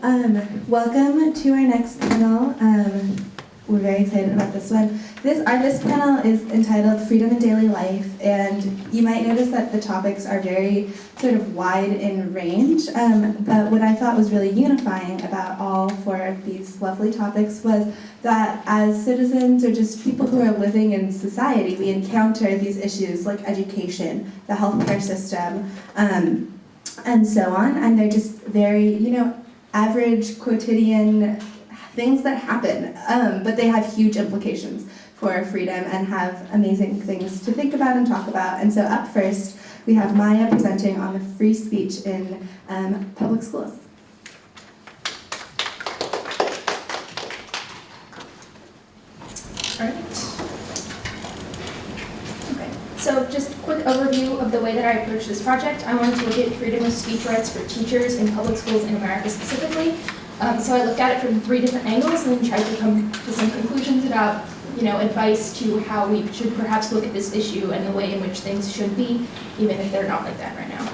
Welcome to our next panel. We're very excited about this one. This panel is entitled Freedom in Daily Life, and you might notice that the topics are very sort of wide in range, but what I thought was really unifying about all four of these lovely topics was that as citizens or just people who are living in society, we encounter these issues like education, the healthcare system, and so on, and they're just very, average quotidian things that happen, but they have huge implications for freedom and have amazing things to think about and talk about. And so up first, we have Maya presenting on the free speech in public schools. All right. Okay, so just a quick overview of the way that I approach this project. I wanted to look at freedom of speech rights for teachers in public schools in America specifically. So I looked at it from 3 different angles and tried to come to some conclusions about, advice to how we should perhaps look at this issue and the way in which things should be, even if they're not like that right now.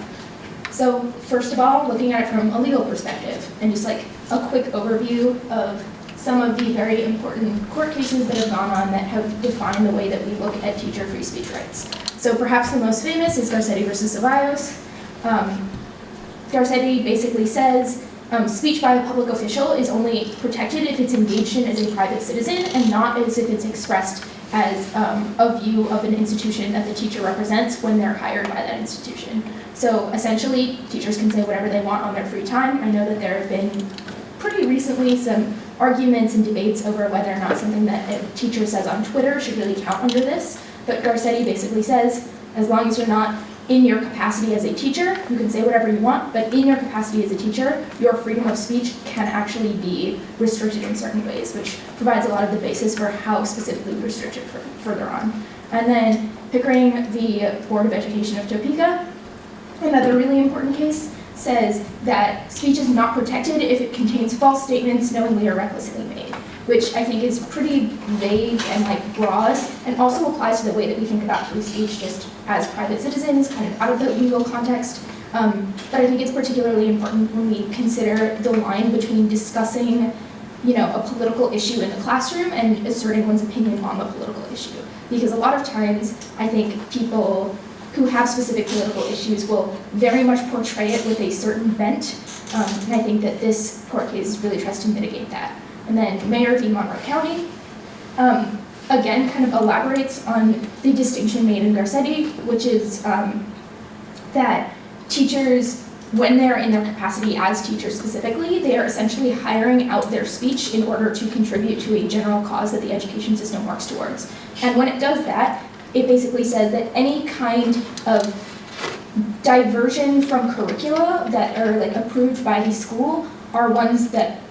So first of all, looking at it from a legal perspective, and just like a quick overview of some of the very important court cases that have gone on that have defined the way that we look at teacher free speech rights. So perhaps the most famous is Garcetti versus Ceballos. Garcetti basically says, speech by a public official is only protected if it's engaged in as a private citizen and not as if it's expressed as a view of an institution that the teacher represents when they're hired by that institution. So essentially, teachers can say whatever they want on their free time. I know that there have been pretty recently some arguments and debates over whether or not something that a teacher says on Twitter should really count under this. But Garcetti basically says, as long as you're not in your capacity as a teacher, you can say whatever you want, but in your capacity as a teacher, your freedom of speech can actually be restricted in certain ways, which provides a lot of the basis for how specifically restricted further on. And then Pickering v. Board of Education of Topeka, another really important case, says that speech is not protected if it contains false statements knowingly or recklessly made, which I think is pretty vague and broad, and also applies to the way that we think about free speech just as private citizens, kind of out of the legal context. But I think it's particularly important when we consider the line between discussing, a political issue in the classroom and asserting one's opinion on the political issue. Because a lot of times, I think people who have specific political issues will very much portray it with a certain bent, and I think that this court case really tries to mitigate that. And then Mayor v. Monroe County, again, kind of elaborates on the distinction made in Garcetti, which is that teachers, when they're in their capacity as teachers specifically, they are essentially hiring out their speech in order to contribute to a general cause that the education system works towards. And when it does that, it basically says that any kind of diversion from curricula that are approved by the school are ones that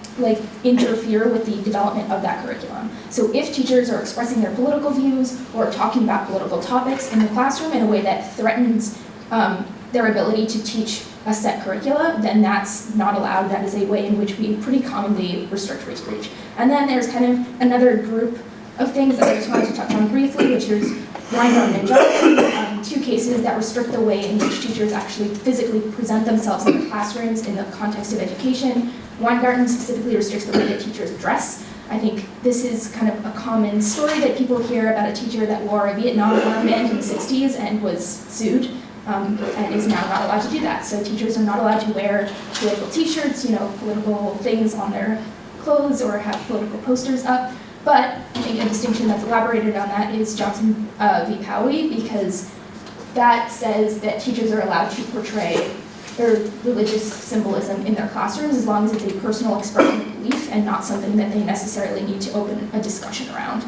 interfere with the development of that curriculum. So if teachers are expressing their political views or talking about political topics in the classroom in a way that threatens their ability to teach a set curricula, then that's not allowed. That is a way in which we pretty commonly restrict free speech. And then there's kind of another group of things that I just wanted to touch on briefly, which is Weingarten and Johnson, 2 cases that restrict the way in which teachers actually physically present themselves in the classrooms in the context of education. Weingarten specifically restricts the way that teachers dress. I think this is kind of a common story that people hear about a teacher that wore a Vietnam War band in the 60s and was sued and is now not allowed to do that. So teachers are not allowed to wear political t-shirts, political things on their clothes or have political posters up. But I think a distinction that's elaborated on that is Johnson v. Poggi, because that says that teachers are allowed to portray their religious symbolism in their classrooms as long as it's a personal expression of belief and not something that they necessarily need to open a discussion around.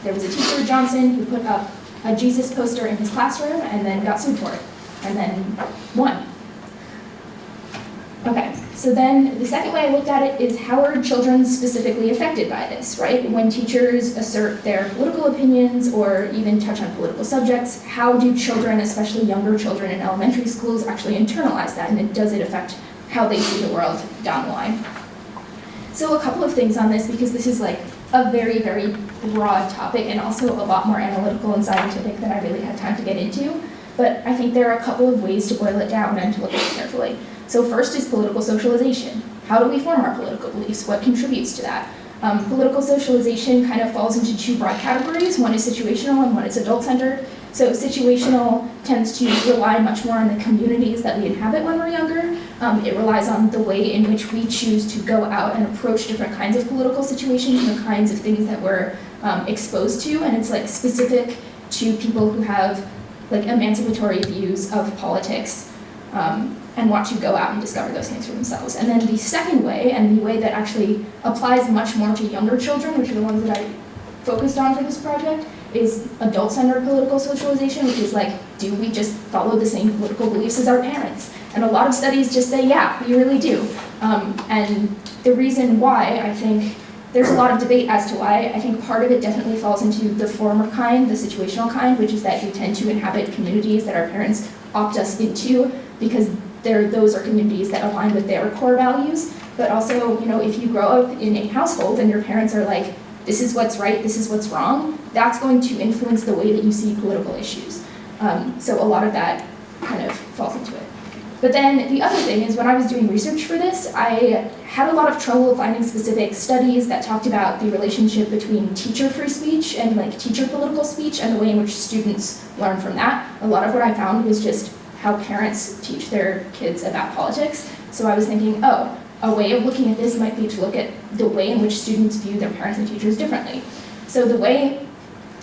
There was a teacher, Johnson, who put up a Jesus poster in his classroom and then got sued for it, and then won. Okay, so then the second way I looked at it is how are children specifically affected by this, right? When teachers assert their political opinions or even touch on political subjects, how do children, especially younger children in elementary schools, actually internalize that, and does it affect how they see the world down the line? So a couple of things on this, because this is a very, very broad topic and also a lot more analytical and scientific than I really had time to get into, but I think there are a couple of ways to boil it down and to look at it carefully. So first is political socialization. how do we form our political beliefs? What contributes to that? Political socialization kind of falls into two broad categories. One is situational and one is adult-centered. So situational tends to rely much more on the communities that we inhabit when we're younger. It relies on the way in which we choose to go out and approach different kinds of political situations and the kinds of things that we're exposed to, and it's like specific to people who have like emancipatory views of politics and want to go out and discover those things for themselves. And then the second way, and the way that actually applies much more to younger children, which are the ones that I focused on for this project, is adult-centered political socialization, which is like, do we just follow the same political beliefs as our parents? And a lot of studies just say, yeah, we really do. And the reason why, I think, there's a lot of debate as to why. I think part of it definitely falls into the former kind, the situational kind, which is that we tend to inhabit communities that our parents opt us into because those are communities that align with their core values. But also, if you grow up in a household and your parents are like, this is what's right, this is what's wrong, that's going to influence the way that you see political issues. So a lot of that kind of falls into it. But then the other thing is, when I was doing research for this, I had a lot of trouble finding specific studies that talked about the relationship between teacher free speech and like teacher political speech and the way in which students learn from that. A lot of what I found was just how parents teach their kids about politics. So I was thinking, oh, a way of looking at this might be to look at the way in which students view their parents and teachers differently. So the way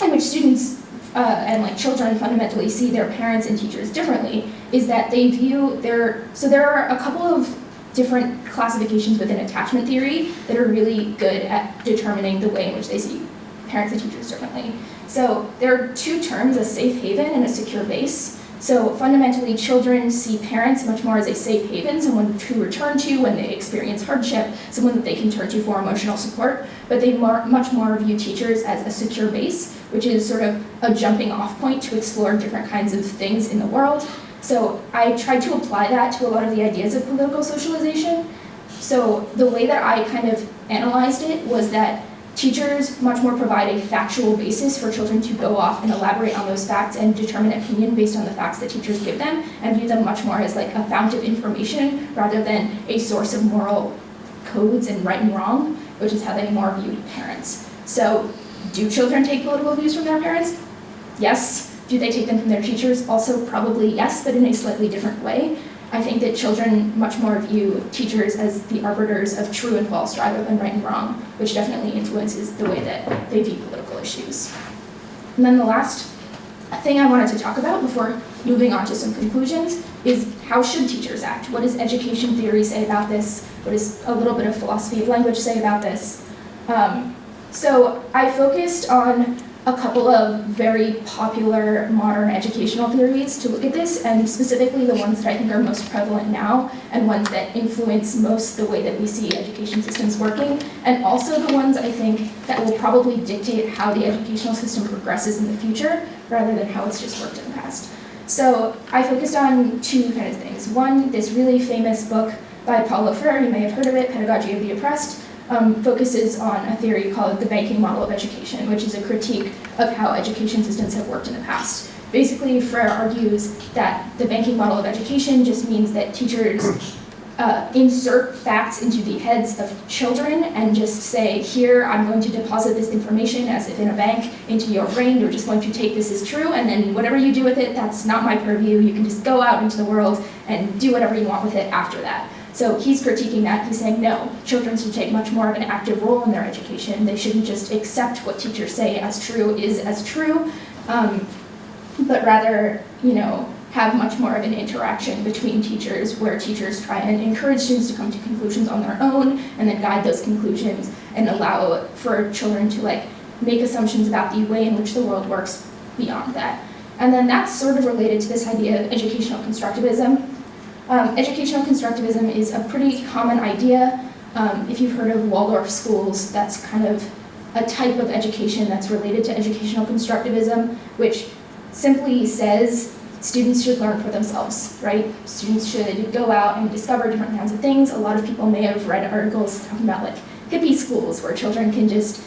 in which students and like children fundamentally see their parents and teachers differently is that they view so there are a couple of different classifications within attachment theory that are really good at determining the way in which they see parents and teachers differently. So there are two terms, a safe haven and a secure base. So fundamentally, children see parents much more as a safe haven, someone to return to when they experience hardship, someone that they can turn to for emotional support, but they much more view teachers as a secure base, which is sort of a jumping off point to explore different kinds of things in the world. So I tried to apply that to a lot of the ideas of political socialization. So the way that I kind of analyzed it was that teachers much more provide a factual basis for children to go off and elaborate on those facts and determine opinion based on the facts that teachers give them, and view them much more as like a fount of information rather than a source of moral codes and right and wrong, which is how they more view parents. So do children take political views from their parents? Yes. Do they take them from their teachers? Also probably yes, but in a slightly different way. I think that children much more view teachers as the arbiters of true and false rather than right and wrong, which definitely influences the way that they view political issues. And then the last thing I wanted to talk about before moving on to some conclusions is how should teachers act? What does education theory say about this? What does a little bit of philosophy of language say about this? So I focused on a couple of very popular modern educational theories to look at this, and specifically the ones that I think are most prevalent now and ones that influence most the way that we see education systems working, and also the ones I think that will probably dictate how the educational system progresses in the future rather than how it's just worked in the past. So I focused on two kind of things. One, this really famous book by Paulo Freire, you may have heard of it, Pedagogy of the Oppressed, focuses on a theory called the banking model of education, which is a critique of how education systems have worked in the past. Basically, Freire argues that the banking model of education just means that teachers insert facts into the heads of children and just say, here, I'm going to deposit this information as if in a bank into your brain. You're just going to take this as true, and then whatever you do with it, that's not my purview. You can just go out into the world and do whatever you want with it after that. So he's critiquing that. He's saying, no, children should take much more of an active role in their education. They shouldn't just accept what teachers say as true is as true, but rather, have much more of an interaction between teachers where teachers try and encourage students to come to conclusions on their own and then guide those conclusions and allow for children to make assumptions about the way in which the world works beyond that. And then that's sort of related to this idea of educational constructivism. Educational constructivism is a pretty common idea. If you've heard of Waldorf schools, that's kind of a type of education that's related to educational constructivism, which simply says students should learn for themselves, right? Students should go out and discover different kinds of things. A lot of people may have read articles talking about hippie schools where children can just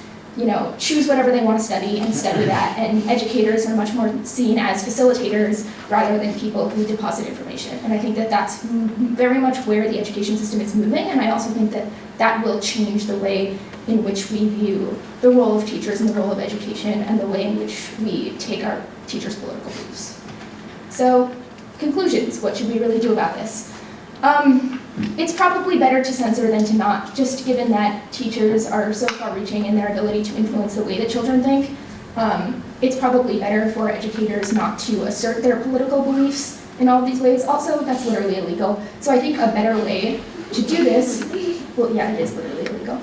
choose whatever they want to study and study that, and educators are much more seen as facilitators rather than people who deposit information. And I think that that's very much where the education system is moving, and I also think that that will change the way in which we view the role of teachers and the role of education and the way in which we take our teachers' political beliefs. So, conclusions, what should we really do about this? It's probably better to censor than to not, just given that teachers are so far-reaching in their ability to influence the way that children think. It's probably better for educators not to assert their political beliefs in all of these ways. Also, that's literally illegal. So I think a better way to do this, well, yeah, it is literally illegal.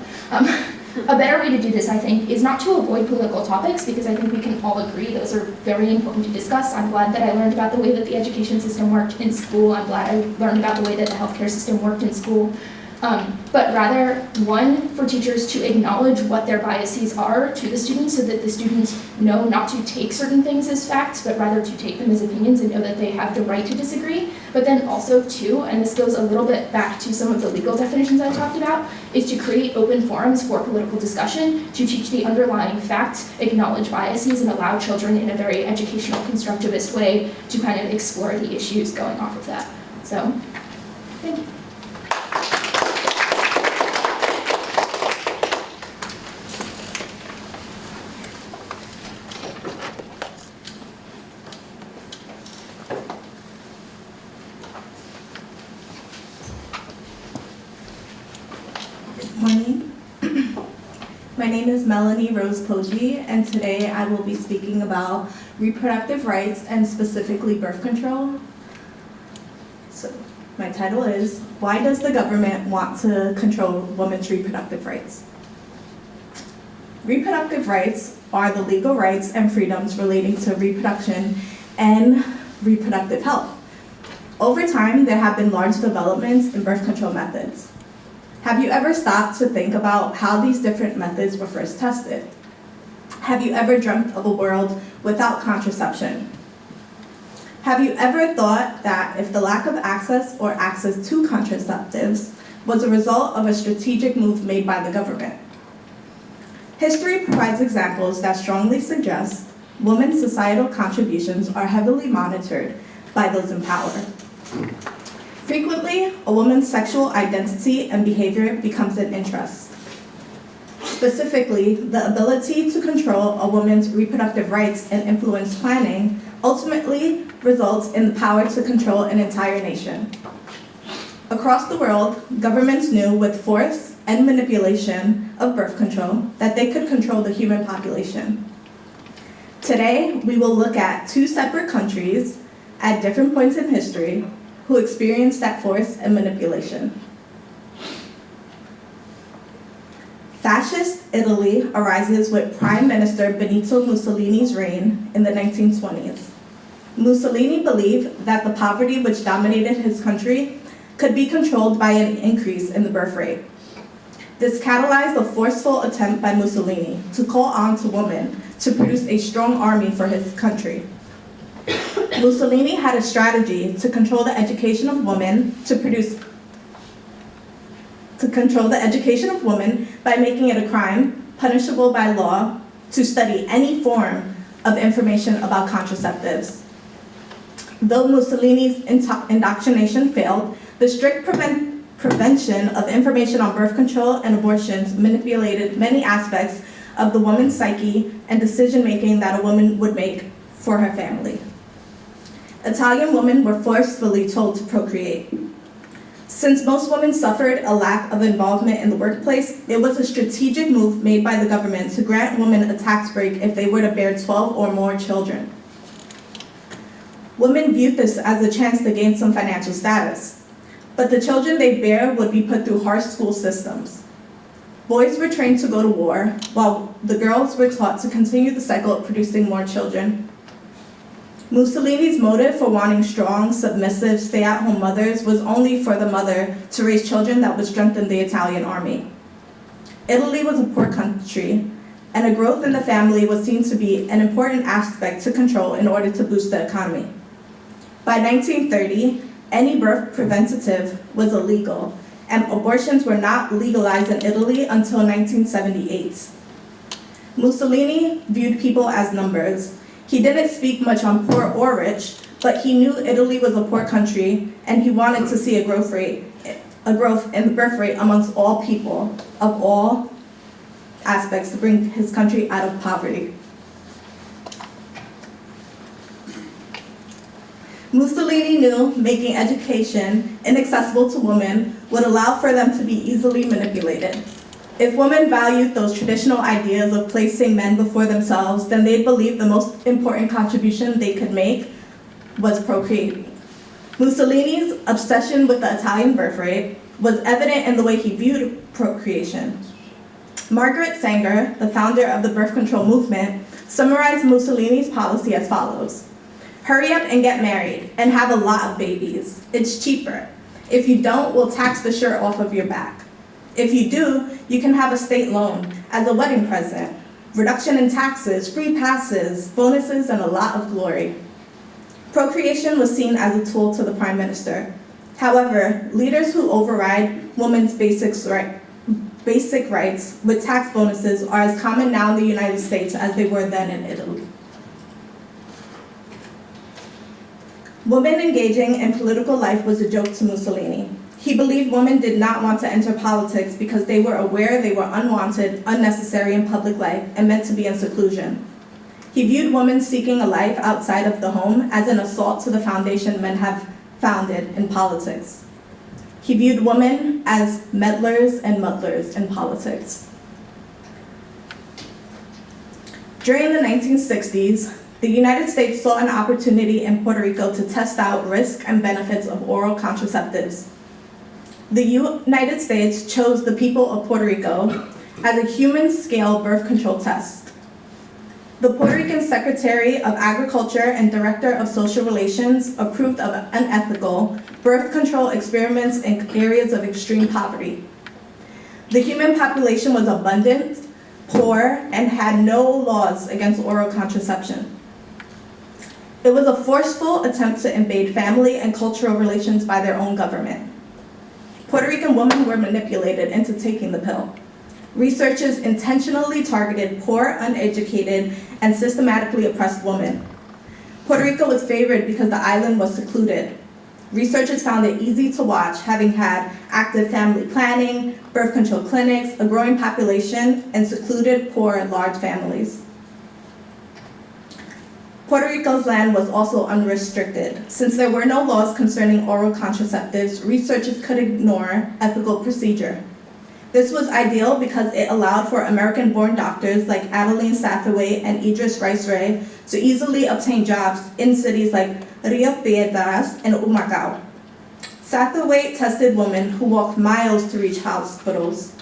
A better way to do this, I think, is not to avoid political topics, because I think we can all agree those are very important to discuss. I'm glad that I learned about the way that the education system worked in school. I'm glad I learned about the way that the healthcare system worked in school. But rather, one, for teachers to acknowledge what their biases are to the students so that the students know not to take certain things as facts, but rather to take them as opinions and know that they have the right to disagree. But then also, two, and this goes a little bit back to some of the legal definitions I talked about, is to create open forums for political discussion, to teach the underlying facts, acknowledge biases, and allow children in a very educational, constructivist way to kind of explore the issues going off of that. So, thank you. Morning. My name is Melanie Rose Poggi, and today I will be speaking about reproductive rights and specifically birth control. So, my title is, why does the government want to control women's reproductive rights? Reproductive rights are the legal rights and freedoms relating to reproduction and reproductive health. Over time, there have been large developments in birth control methods. Have you ever stopped to think about how these different methods were first tested? Have you ever dreamt of a world without contraception? Have you ever thought that if the lack of access or access to contraceptives was a result of a strategic move made by the government? History provides examples that strongly suggest women's societal contributions are heavily monitored by those in power. Frequently, a woman's sexual identity and behavior becomes an interest. Specifically, the ability to control a woman's reproductive rights and influence planning ultimately results in the power to control an entire nation. Across the world, governments knew with force and manipulation of birth control that they could control the human population. Today, we will look at two separate countries at different points in history who experienced that force and manipulation. Fascist Italy arises with Prime Minister Benito Mussolini's reign in the 1920s. Mussolini believed that the poverty which dominated his country could be controlled by an increase in the birth rate. This catalyzed a forceful attempt by Mussolini to call on to women to produce a strong army for his country. Mussolini had a strategy to control the education of women by making it a crime, punishable by law, to study any form of information about contraceptives. Though Mussolini's indoctrination failed, the strict prevention of information on birth control and abortions manipulated many aspects of the woman's psyche and decision-making that a woman would make for her family. Italian women were forcefully told to procreate. Since most women suffered a lack of involvement in the workplace, it was a strategic move made by the government to grant women a tax break if they were to bear 12 or more children. Women viewed this as a chance to gain some financial status, but the children they bear would be put through harsh school systems. Boys were trained to go to war, while the girls were taught to continue the cycle of producing more children. Mussolini's motive for wanting strong, submissive, stay-at-home mothers was only for the mother to raise children that would strengthen the Italian army. Italy was a poor country, and a growth in the family was seen to be an important aspect to control in order to boost the economy. By 1930, any birth preventative was illegal, and abortions were not legalized in Italy until 1978. Mussolini viewed people as numbers. He didn't speak much on poor or rich, but he knew Italy was a poor country, and he wanted to see a growth in the birth rate amongst all people of all aspects to bring his country out of poverty. Mussolini knew making education inaccessible to women would allow for them to be easily manipulated. If women valued those traditional ideas of placing men before themselves, then they'd believe the most important contribution they could make was procreating. Mussolini's obsession with the Italian birth rate was evident in the way he viewed procreation. Margaret Sanger, the founder of the birth control movement, summarized Mussolini's policy as follows. Hurry up and get married and have a lot of babies. It's cheaper. If you don't, we'll tax the shirt off of your back. If you do, you can have a state loan as a wedding present, reduction in taxes, free passes, bonuses, and a lot of glory. Procreation was seen as a tool to the prime minister. However, leaders who override women's basic rights with tax bonuses are as common now in the United States as they were then in Italy. Women engaging in political life was a joke to Mussolini. He believed women did not want to enter politics because they were aware they were unwanted, unnecessary in public life, and meant to be in seclusion. He viewed women seeking a life outside of the home as an assault to the foundation men have founded in politics. He viewed women as meddlers and muddlers in politics. During the 1960s, the United States saw an opportunity in Puerto Rico to test out risks and benefits of oral contraceptives. The United States chose the people of Puerto Rico as a human-scale birth control test. The Puerto Rican Secretary of Agriculture and Director of Social Relations approved of unethical birth control experiments in areas of extreme poverty. The human population was abundant, poor, and had no laws against oral contraception. It was a forceful attempt to invade family and cultural relations by their own government. Puerto Rican women were manipulated into taking the pill. Researchers intentionally targeted poor, uneducated, and systematically oppressed women. Puerto Rico was favored because the island was secluded. Researchers found it easy to watch, having had active family planning, birth control clinics, a growing population, and secluded, poor, large families. Puerto Rico's land was also unrestricted. Since there were no laws concerning oral contraceptives, researchers could ignore ethical procedure. This was ideal because it allowed for American-born doctors like Adeline Sathaway and Idris Rice-Ray to easily obtain jobs in cities like Rio Piedras and Humacao. Sathaway tested women who walked miles to reach hospitals.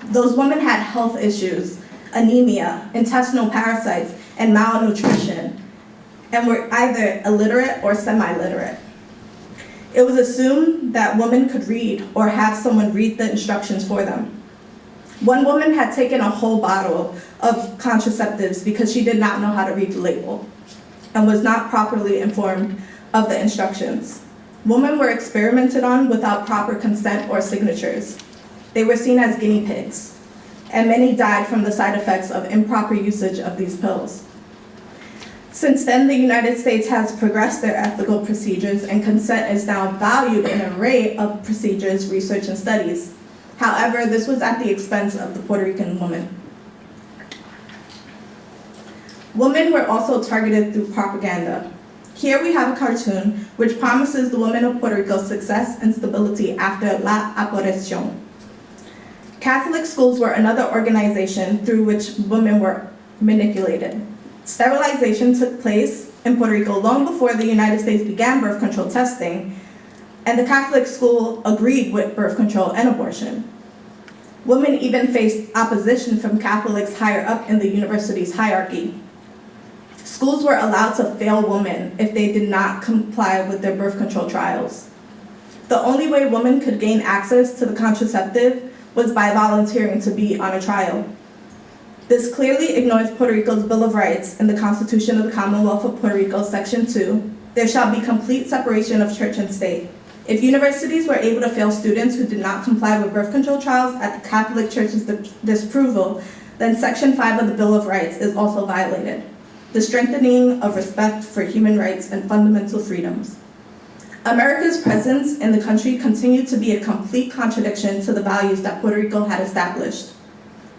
Those women had health issues, anemia, intestinal parasites, and malnutrition, and were either illiterate or semi-literate. It was assumed that women could read or have someone read the instructions for them. One woman had taken a whole bottle of contraceptives because she did not know how to read the label and was not properly informed of the instructions. Women were experimented on without proper consent or signatures. They were seen as guinea pigs, and many died from the side effects of improper usage of these pills. Since then, the United States has progressed their ethical procedures, and consent is now valued in an array of procedures, research, and studies. However, this was at the expense of the Puerto Rican woman. Women were also targeted through propaganda. Here we have a cartoon which promises the women of Puerto Rico success and stability after La Aparición. Catholic schools were another organization through which women were manipulated. Sterilization took place in Puerto Rico long before the United States began birth control testing, and the Catholic school agreed with birth control and abortion. Women even faced opposition from Catholics higher up in the university's hierarchy. Schools were allowed to fail women if they did not comply with their birth control trials. The only way women could gain access to the contraceptive was by volunteering to be on a trial. This clearly ignores Puerto Rico's Bill of Rights and the Constitution of the Commonwealth of Puerto Rico, Section 2. There shall be complete separation of church and state. If universities were able to fail students who did not comply with birth control trials at the Catholic Church's disapproval, then Section 5 of the Bill of Rights is also violated, the strengthening of respect for human rights and fundamental freedoms. America's presence in the country continued to be a complete contradiction to the values that Puerto Rico had established.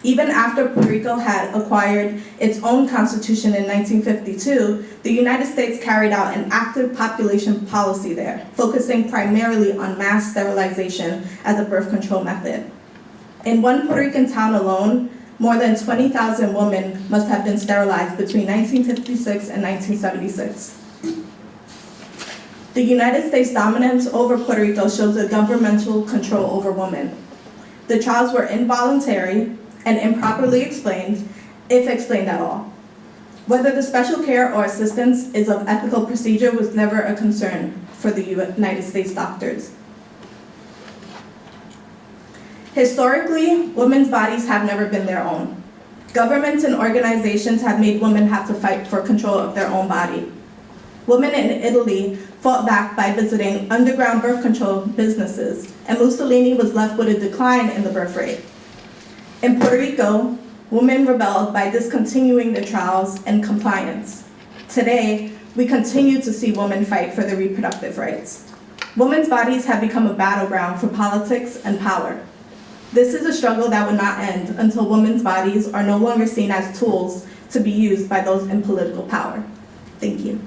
Even after Puerto Rico had acquired its own constitution in 1952, the United States carried out an active population policy there, focusing primarily on mass sterilization as a birth control method. In one Puerto Rican town alone, more than 20,000 women must have been sterilized between 1956 and 1976. The United States' dominance over Puerto Rico shows a governmental control over women. The trials were involuntary and improperly explained, if explained at all. Whether the special care or assistance is of ethical procedure was never a concern for the United States doctors. Historically, women's bodies have never been their own. Governments and organizations have made women have to fight for control of their own body. Women in Italy fought back by visiting underground birth control businesses, and Mussolini was left with a decline in the birth rate. In Puerto Rico, women rebelled by discontinuing the trials and compliance. Today, we continue to see women fight for their reproductive rights. Women's bodies have become a battleground for politics and power. This is a struggle that will not end until women's bodies are no longer seen as tools to be used by those in political power. Thank you.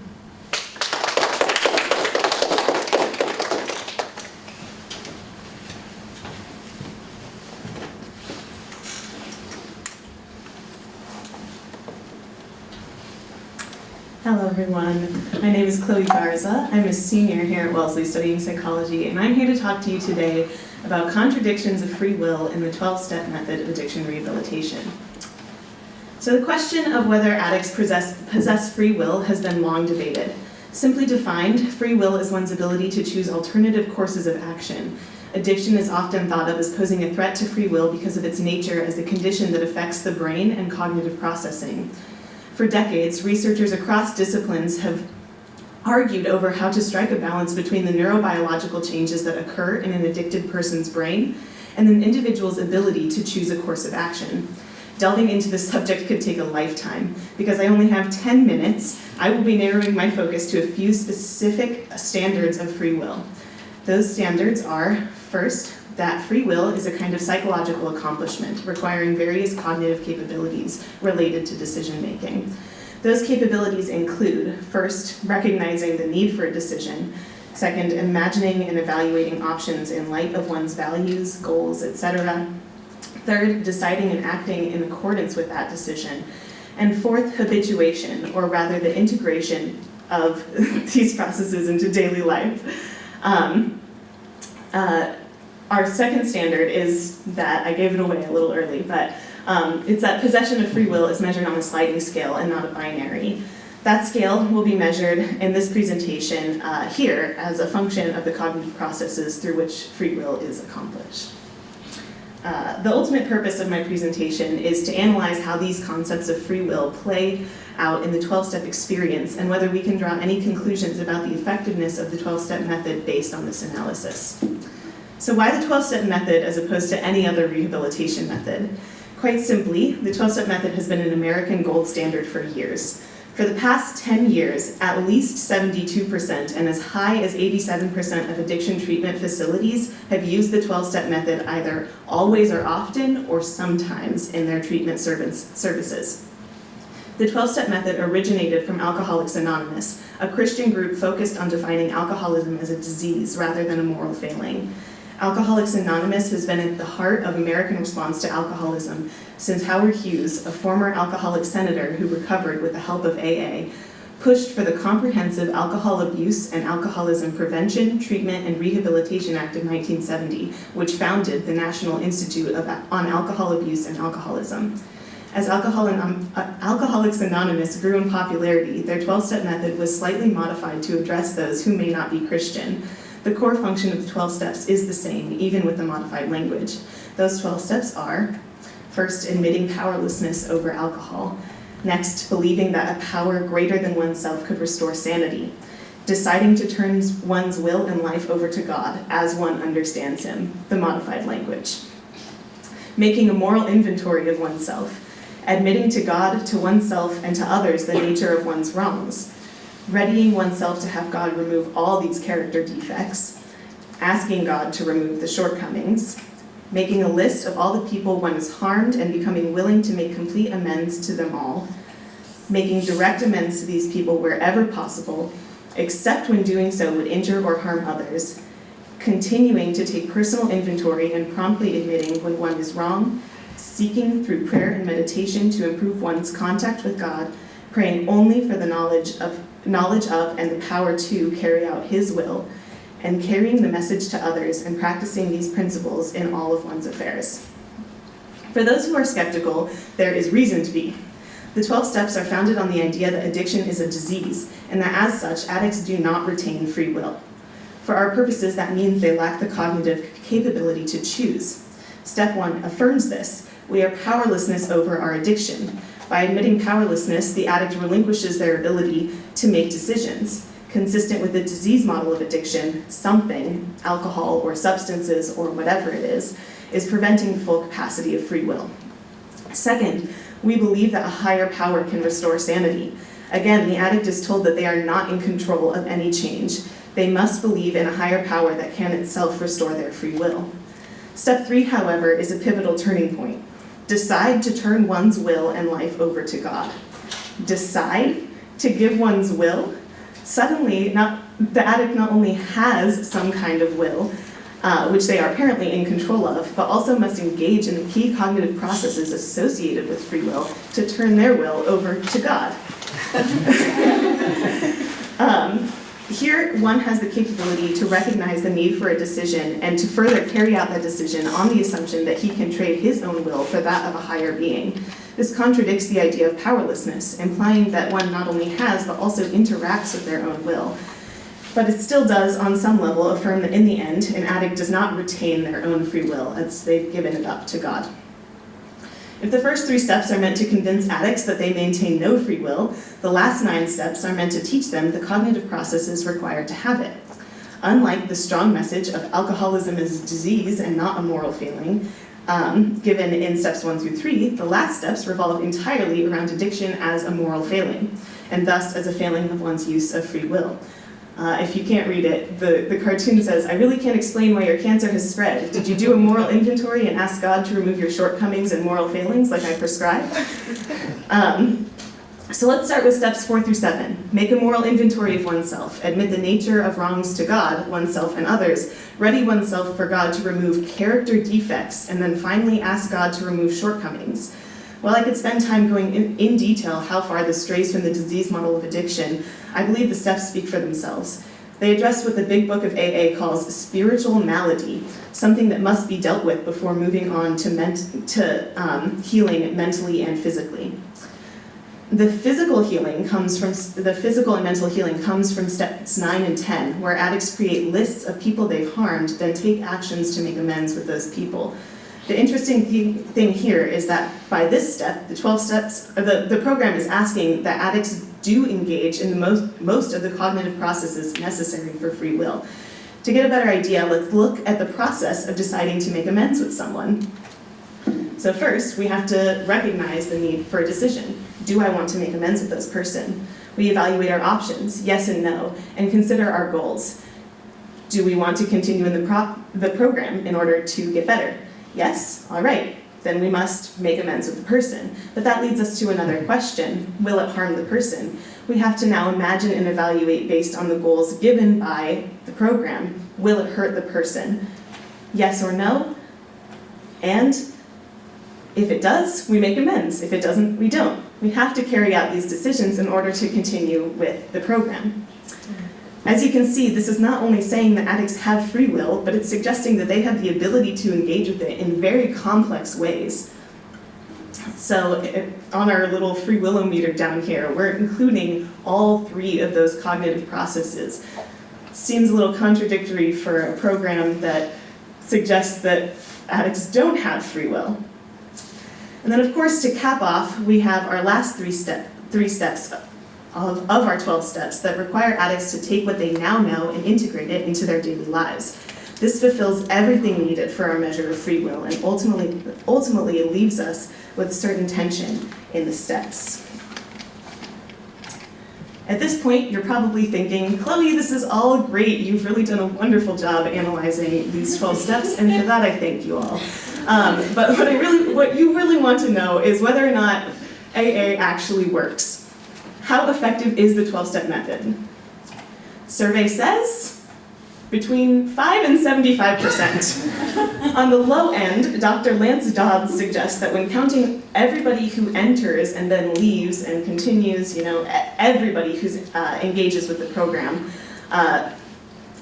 Hello everyone, my name is Chloe Garza. I'm a senior here at Wellesley studying psychology, and I'm here to talk to you today about contradictions of free will in the 12-step method of addiction rehabilitation. So the question of whether addicts possess free will has been long debated. Simply defined, free will is one's ability to choose alternative courses of action. Addiction is often thought of as posing a threat to free will because of its nature as a condition that affects the brain and cognitive processing. For decades, researchers across disciplines have argued over how to strike a balance between the neurobiological changes that occur in an addicted person's brain and an individual's ability to choose a course of action. Delving into this subject could take a lifetime. Because I only have 10 minutes, I will be narrowing my focus to a few specific standards of free will. Those standards are, first, that free will is a kind of psychological accomplishment requiring various cognitive capabilities related to decision making. Those capabilities include, first, recognizing the need for a decision, second, imagining and evaluating options in light of one's values, goals, etc., third, deciding and acting in accordance with that decision, and fourth, habituation, or rather the integration of these processes into daily life. Our second standard is that, I gave it away a little early, but it's that possession of free will is measured on a sliding scale and not a binary. That scale will be measured in this presentation here as a function of the cognitive processes through which free will is accomplished. The ultimate purpose of my presentation is to analyze how these concepts of free will play out in the 12-step experience and whether we can draw any conclusions about the effectiveness of the 12-step method based on this analysis. So why the 12-step method as opposed to any other rehabilitation method? Quite simply, the 12-step method has been an American gold standard for years. For the past 10 years, at least 72% and as high as 87% of addiction treatment facilities have used the 12-step method either always or often or sometimes in their treatment services. The 12-step method originated from Alcoholics Anonymous, a Christian group focused on defining alcoholism as a disease rather than a moral failing. Alcoholics Anonymous has been at the heart of American response to alcoholism since Howard Hughes, a former alcoholic senator who recovered with the help of AA, pushed for the Comprehensive Alcohol Abuse and Alcoholism Prevention, Treatment, and Rehabilitation Act of 1970, which founded the National Institute on Alcohol Abuse and Alcoholism. As Alcoholics Anonymous grew in popularity, their 12-step method was slightly modified to address those who may not be Christian. The core function of the 12 steps is the same, even with the modified language. Those 12 steps are, first, admitting powerlessness over alcohol. Next, believing that a power greater than oneself could restore sanity. Deciding to turn one's will and life over to God as one understands Him, the modified language. Making a moral inventory of oneself. admitting to God, to oneself, and to others the nature of one's wrongs, readying oneself to have God remove all these character defects, asking God to remove the shortcomings, making a list of all the people one has harmed and becoming willing to make complete amends to them all, making direct amends to these people wherever possible, except when doing so would injure or harm others, continuing to take personal inventory and promptly admitting when one is wrong, seeking through prayer and meditation to improve one's contact with God, praying only for the knowledge of and the power to carry out His will, and carrying the message to others and practicing these principles in all of one's affairs. For those who are skeptical, there is reason to be. The 12 steps are founded on the idea that addiction is a disease, and that as such, addicts do not retain free will. For our purposes, that means they lack the cognitive capability to choose. Step 1 affirms this. We are powerlessness over our addiction. By admitting powerlessness, the addict relinquishes their ability to make decisions. Consistent with the disease model of addiction, something, alcohol or substances or whatever it is preventing the full capacity of free will. Second, we believe that a higher power can restore sanity. Again, the addict is told that they are not in control of any change. They must believe in a higher power that can itself restore their free will. Step 3, however, is a pivotal turning point. Decide to turn one's will and life over to God. Decide to give one's will. Suddenly, the addict not only has some kind of will, which they are apparently in control of, but also must engage in the key cognitive processes associated with free will to turn their will over to God. Here, one has the capability to recognize the need for a decision and to further carry out that decision on the assumption that he can trade his own will for that of a higher being. This contradicts the idea of powerlessness, implying that one not only has but also interacts with their own will. But it still does, on some level, affirm that in the end, an addict does not retain their own free will as they've given it up to God. If the first 3 steps are meant to convince addicts that they maintain no free will, the last 9 steps are meant to teach them the cognitive processes required to have it. Unlike the strong message of alcoholism as a disease and not a moral failing, given in steps 1 through 3, the last steps revolve entirely around addiction as a moral failing, and thus as a failing of one's use of free will. If you can't read it, the cartoon says, "I really can't explain why your cancer has spread. Did you do a moral inventory and ask God to remove your shortcomings and moral failings like I prescribed?" So let's start with steps 4 through 7. Make a moral inventory of oneself. Admit the nature of wrongs to God, oneself, and others. Ready oneself for God to remove character defects, and then finally ask God to remove shortcomings. While I could spend time going in detail how far this strays from the disease model of addiction, I believe the steps speak for themselves. They address what the Big Book of AA calls spiritual malady, something that must be dealt with before moving on to healing mentally and physically. The physical and mental healing comes from steps 9 and 10, where addicts create lists of people they've harmed, then take actions to make amends with those people. The interesting thing here is that by this step, the 12 steps, the program is asking that addicts do engage in most of the cognitive processes necessary for free will. To get a better idea, let's look at the process of deciding to make amends with someone. So first, we have to recognize the need for a decision. Do I want to make amends with this person? We evaluate our options, yes and no, and consider our goals. Do we want to continue in the program in order to get better? Yes, all right, then we must make amends with the person. But that leads us to another question. Will it harm the person? We have to now imagine and evaluate based on the goals given by the program. Will it hurt the person? Yes or no? And if it does, we make amends. If it doesn't, we don't. We have to carry out these decisions in order to continue with the program. As you can see, this is not only saying that addicts have free will, but it's suggesting that they have the ability to engage with it in very complex ways. So on our little free willometer down here, we're including all 3 of those cognitive processes. Seems a little contradictory for a program that suggests that addicts don't have free will. And then of course, to cap off, we have our last 3 steps of our 12 steps that require addicts to take what they now know and integrate it into their daily lives. This fulfills everything needed for our measure of free will and ultimately leaves us with certain tension in the steps. At this point, you're probably thinking, Chloe, this is all great. You've really done a wonderful job analyzing these 12 steps, and for that I thank you all. But what you really want to know is whether or not AA actually works. How effective is the 12-step method? Survey says between 5 and 75%. On the low end, Dr. Lance Dodds suggests that when counting everybody who enters and then leaves and continues, everybody who engages with the program,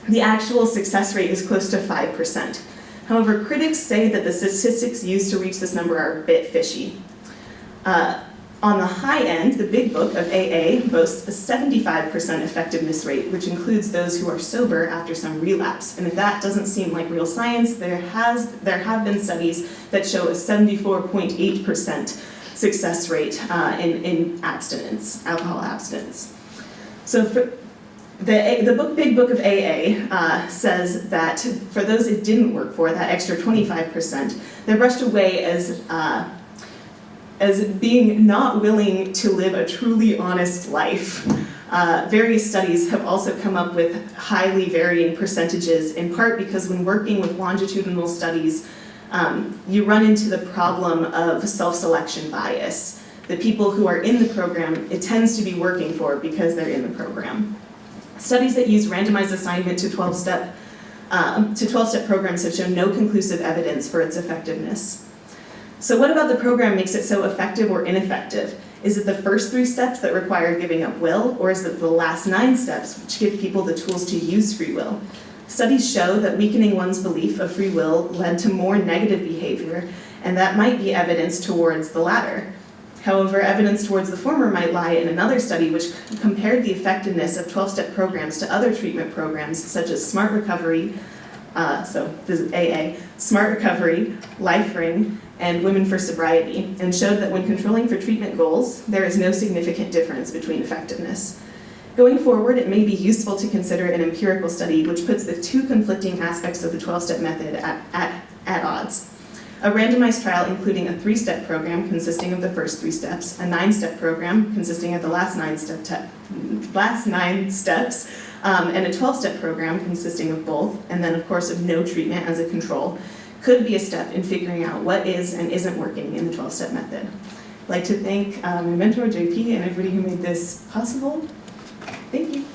the actual success rate is close to 5%. However, critics say that the statistics used to reach this number are a bit fishy. On the high end, the Big Book of AA boasts a 75% effectiveness rate, which includes those who are sober after some relapse. And if that doesn't seem like real science, there have been studies that show a 74.8% success rate in abstinence, alcohol abstinence. So for the Big Book of AA says that for those it didn't work for, that extra 25%, they're brushed away as being not willing to live a truly honest life. Various studies have also come up with highly varying percentages, in part because when working with longitudinal studies, you run into the problem of self-selection bias. The people who are in the program, it tends to be working for because they're in the program. Studies that use randomized assignment to 12-step programs have shown no conclusive evidence for its effectiveness. So what about the program makes it so effective or ineffective? Is it the first 3 steps that require giving up will, or is it the last 9 steps which give people the tools to use free will? Studies show that weakening one's belief of free will led to more negative behavior, and that might be evidence towards the latter. However, evidence towards the former might lie in another study which compared the effectiveness of 12-step programs to other treatment programs such as Smart Recovery, so this is AA, Smart Recovery, Life Ring, and Women for Sobriety, and showed that when controlling for treatment goals, there is no significant difference between effectiveness. Going forward, it may be useful to consider an empirical study which puts the 2 conflicting aspects of the 12-step method at odds. A randomized trial including a 3-step program consisting of the first 3 steps, a 9-step program consisting of the last 9 steps, and a 12-step program consisting of both, and then of course of no treatment as a control, could be a step in figuring out what is and isn't working in the 12-step method. I'd like to thank my mentor, JP, and everybody who made this possible. Thank you.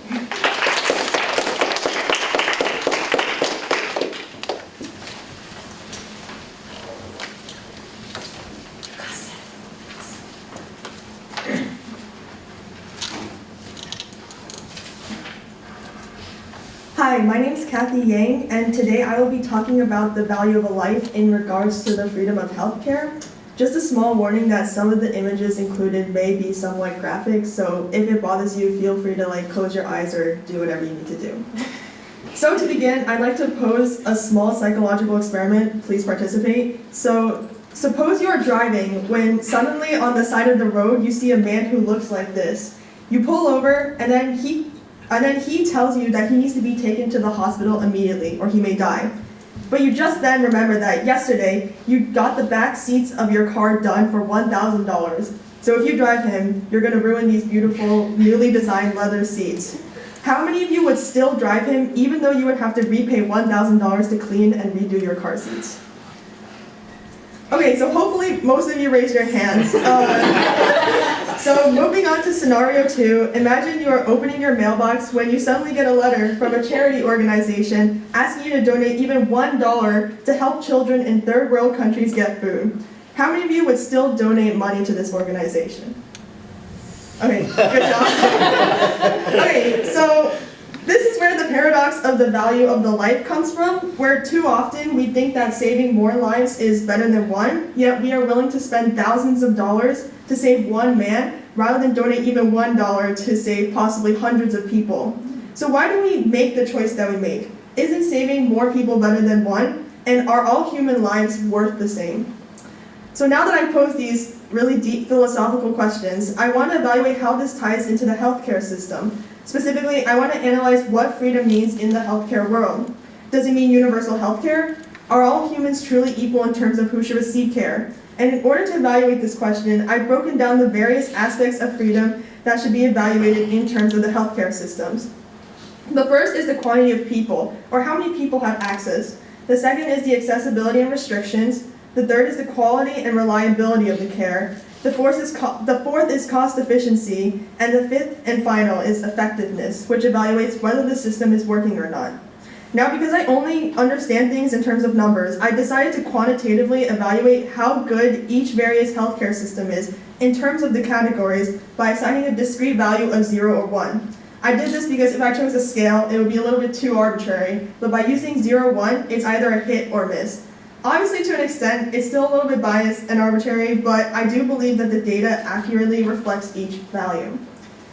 Hi, my name is Kathy Yang, and today I will be talking about the value of a life in regards to the freedom of healthcare. Just a small warning that some of the images included may be somewhat graphic, so if it bothers you, feel free to close your eyes or do whatever you need to do. So to begin, I'd like to pose a small psychological experiment. Please participate. So suppose you are driving when suddenly on the side of the road you see a man who looks like this. You pull over and then he tells you that he needs to be taken to the hospital immediately or he may die. But you just then remember that yesterday you got the back seats of your car done for $1,000. So if you drive him, you're going to ruin these beautiful, newly designed leather seats. How many of you would still drive him even though you would have to repay $1,000 to clean and redo your car seats? Okay, so hopefully most of you raised your hands. So moving on to scenario 2, imagine you are opening your mailbox when you suddenly get a letter from a charity organization asking you to donate even $1 to help children in third world countries get food. How many of you would still donate money to this organization? Okay, good job. Okay, so this is where the paradox of the value of the life comes from, where too often we think that saving more lives is better than one, yet we are willing to spend thousands of dollars to save one man, rather than donate even $1 to save possibly hundreds of people. So why do we make the choice that we make? Isn't saving more people better than one? And are all human lives worth the same? So now that I've posed these really deep philosophical questions, I want to evaluate how this ties into the healthcare system. Specifically, I want to analyze what freedom means in the healthcare world. Does it mean universal health care? Are all humans truly equal in terms of who should receive care? And in order to evaluate this question, I've broken down the various aspects of freedom that should be evaluated in terms of the healthcare systems. The first is the quantity of people, or how many people have access. The second is the accessibility and restrictions. The third is the quality and reliability of the care. The fourth is cost efficiency. And the fifth and final is effectiveness, which evaluates whether the system is working or not. Now, because I only understand things in terms of numbers, I decided to quantitatively evaluate how good each various healthcare system is in terms of the categories by assigning a discrete value of 0 or 1. I did this because if I chose a scale, it would be a little bit too arbitrary, but by using 0, 1, it's either a hit or miss. Obviously, to an extent, it's still a little bit biased and arbitrary, but I do believe that the data accurately reflects each value.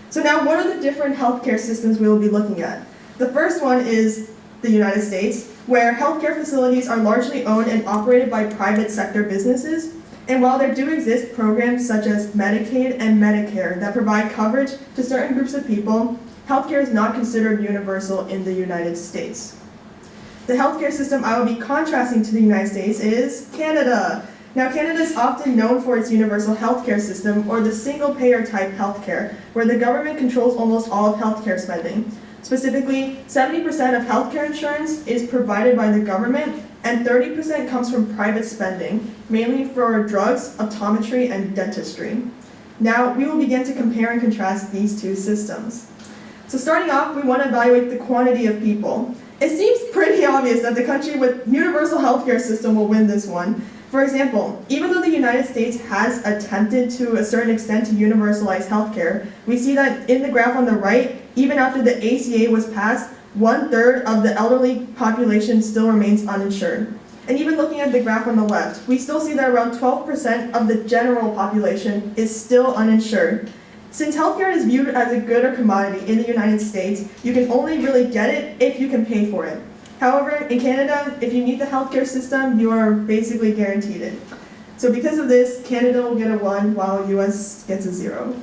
So now, what are the different healthcare systems we will be looking at? The first one is the United States, where healthcare facilities are largely owned and operated by private sector businesses. And while there do exist programs such as Medicaid and Medicare that provide coverage to certain groups of people, healthcare is not considered universal in the United States. The healthcare system I will be contrasting to the United States is Canada. Now, Canada is often known for its universal healthcare system, or the single-payer type healthcare, where the government controls almost all of healthcare spending. Specifically, 70% of healthcare insurance is provided by the government, and 30% comes from private spending, mainly for drugs, optometry, and dentistry. Now, we will begin to compare and contrast these two systems. So starting off, we want to evaluate the quantity of people. It seems pretty obvious that the country with universal healthcare system will win this one. For example, even though the United States has attempted to a certain extent to universalize healthcare, we see that in the graph on the right, even after the ACA was passed, 1/3 of the elderly population still remains uninsured. And even looking at the graph on the left, we still see that around 12% of the general population is still uninsured. Since healthcare is viewed as a good or commodity in the United States, you can only really get it if you can pay for it. However, in Canada, if you need the healthcare system, you are basically guaranteed it. So because of this, Canada will get a 1 while US gets a 0.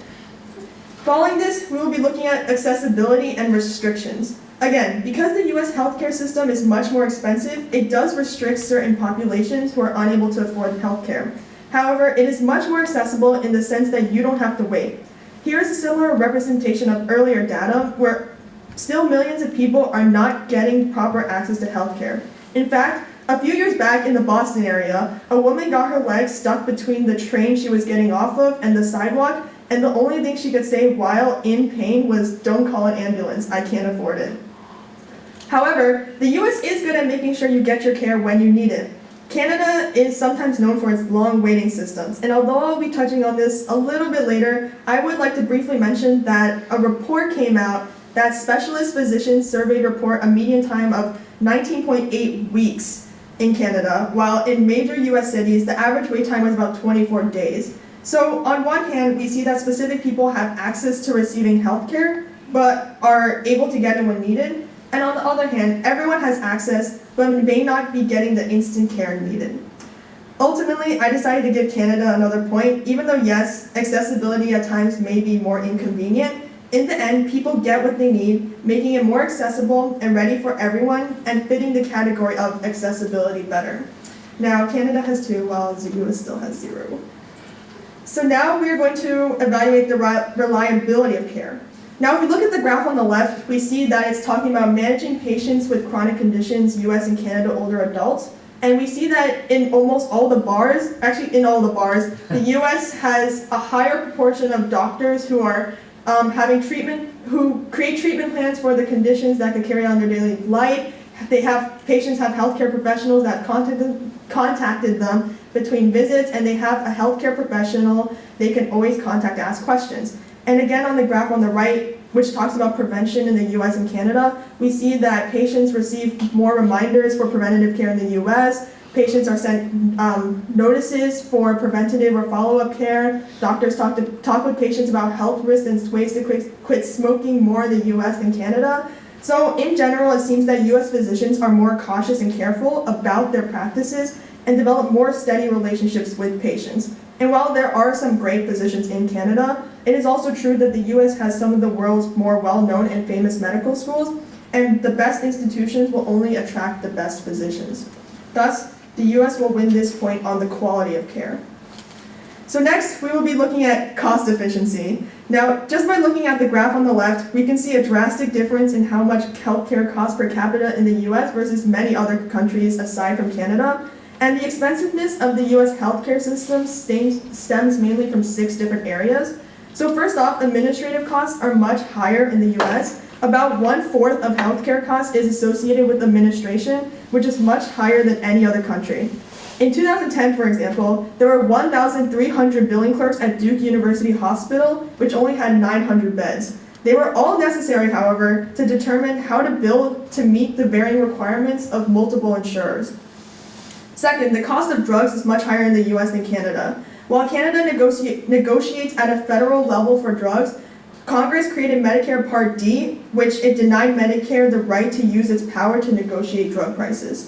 Following this, we will be looking at accessibility and restrictions. Again, because the US healthcare system is much more expensive, it does restrict certain populations who are unable to afford healthcare. However, it is much more accessible in the sense that you don't have to wait. Here is a similar representation of earlier data where still millions of people are not getting proper access to healthcare. In fact, a few years back in the Boston area, a woman got her legs stuck between the train she was getting off of and the sidewalk, and the only thing she could say while in pain was, "Don't call an ambulance, I can't afford it." However, the US is good at making sure you get your care when you need it. Canada is sometimes known for its long waiting systems, and although I'll be touching on this a little bit later, I would like to briefly mention that a report came out that specialist physicians surveyed report a median time of 19.8 weeks in Canada, while in major US cities, the average wait time was about 24 days. So on one hand, we see that specific people have access to receiving healthcare, but are able to get it when needed. And on the other hand, everyone has access, but may not be getting the instant care needed. Ultimately, I decided to give Canada another point, even though yes, accessibility at times may be more inconvenient. In the end, people get what they need, making it more accessible and ready for everyone, and fitting the category of accessibility better. Now, Canada has 2, while the US still has 0. So now we are going to evaluate the reliability of care. Now, if we look at the graph on the left, we see that it's talking about managing patients with chronic conditions, US and Canada older adults. And we see that in almost all the bars, actually in all the bars, the US has a higher proportion of doctors who are having treatment, who create treatment plans for the conditions that could carry on their daily life. Patients have healthcare professionals that contacted them between visits, and they have a healthcare professional they can always contact to ask questions. And again, on the graph on the right, which talks about prevention in the US and Canada, we see that patients receive more reminders for preventative care in the US. Patients are sent notices for preventative or follow-up care. Doctors talk with patients about health risks and ways to quit smoking more in the US than Canada. So in general, it seems that US physicians are more cautious and careful about their practices and develop more steady relationships with patients. And while there are some great physicians in Canada, it is also true that the US has some of the world's more well-known and famous medical schools. and the best institutions will only attract the best physicians. Thus, the US will win this point on the quality of care. So next, we will be looking at cost efficiency. Now, just by looking at the graph on the left, we can see a drastic difference in how much healthcare costs per capita in the US versus many other countries aside from Canada. And the expensiveness of the US healthcare system stems mainly from 6 different areas. So first off, administrative costs are much higher in the US. About 1/4 of healthcare costs is associated with administration, which is much higher than any other country. In 2010, for example, there were 1,300 billing clerks at Duke University Hospital, which only had 900 beds. They were all necessary, however, to determine how to bill to meet the varying requirements of multiple insurers. Second, the cost of drugs is much higher in the US than Canada. While Canada negotiates at a federal level for drugs, Congress created Medicare Part D, which it denied Medicare the right to use its power to negotiate drug prices.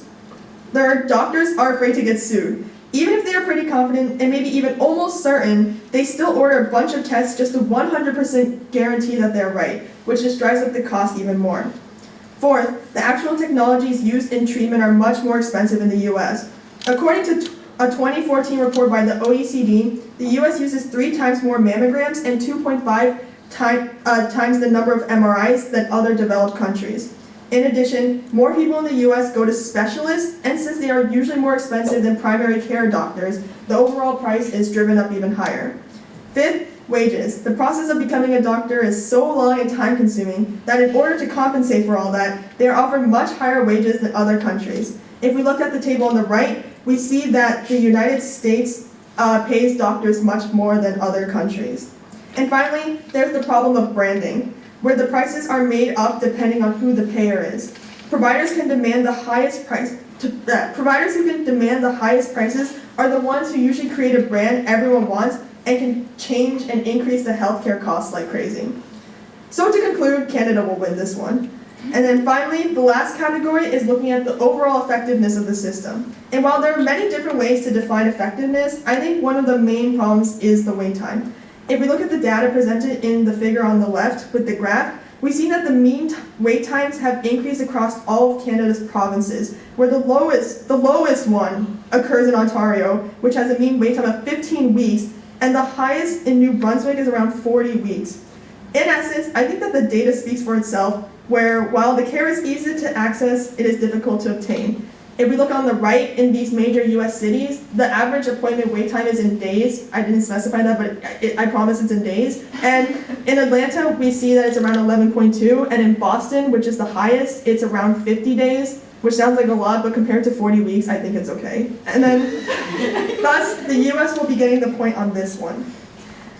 Their doctors are afraid to get sued. Even if they are pretty confident and maybe even almost certain, they still order a bunch of tests just to 100% guarantee that they're right, which just drives up the cost even more. Fourth, the actual technologies used in treatment are much more expensive in the US. According to a 2014 report by the OECD, the US uses 3 times more mammograms and 2.5 times the number of MRIs than other developed countries. In addition, more people in the US go to specialists, and since they are usually more expensive than primary care doctors, the overall price is driven up even higher. Fifth, wages. The process of becoming a doctor is so long and time-consuming that in order to compensate for all that, they are offered much higher wages than other countries. If we look at the table on the right, we see that the United States pays doctors much more than other countries. And finally, there's the problem of branding, where the prices are made up depending on who the payer is. Providers who can demand the highest prices are the ones who usually create a brand everyone wants and can change and increase the healthcare costs like crazy. So to conclude, Canada will win this one. And then finally, the last category is looking at the overall effectiveness of the system. And while there are many different ways to define effectiveness, I think one of the main problems is the wait time. If we look at the data presented in the figure on the left with the graph, we see that the mean wait times have increased across all of Canada's provinces, where the lowest one occurs in Ontario, which has a mean wait time of 15 weeks, and the highest in New Brunswick is around 40 weeks. In essence, I think that the data speaks for itself, where while the care is easy to access, it is difficult to obtain. If we look on the right in these major US cities, the average appointment wait time is in days. I didn't specify that, but I promise it's in days. And in Atlanta, we see that it's around 11.2, and in Boston, which is the highest, it's around 50 days, which sounds like a lot, but compared to 40 weeks, I think it's okay. And then, thus, the US will be getting the point on this one.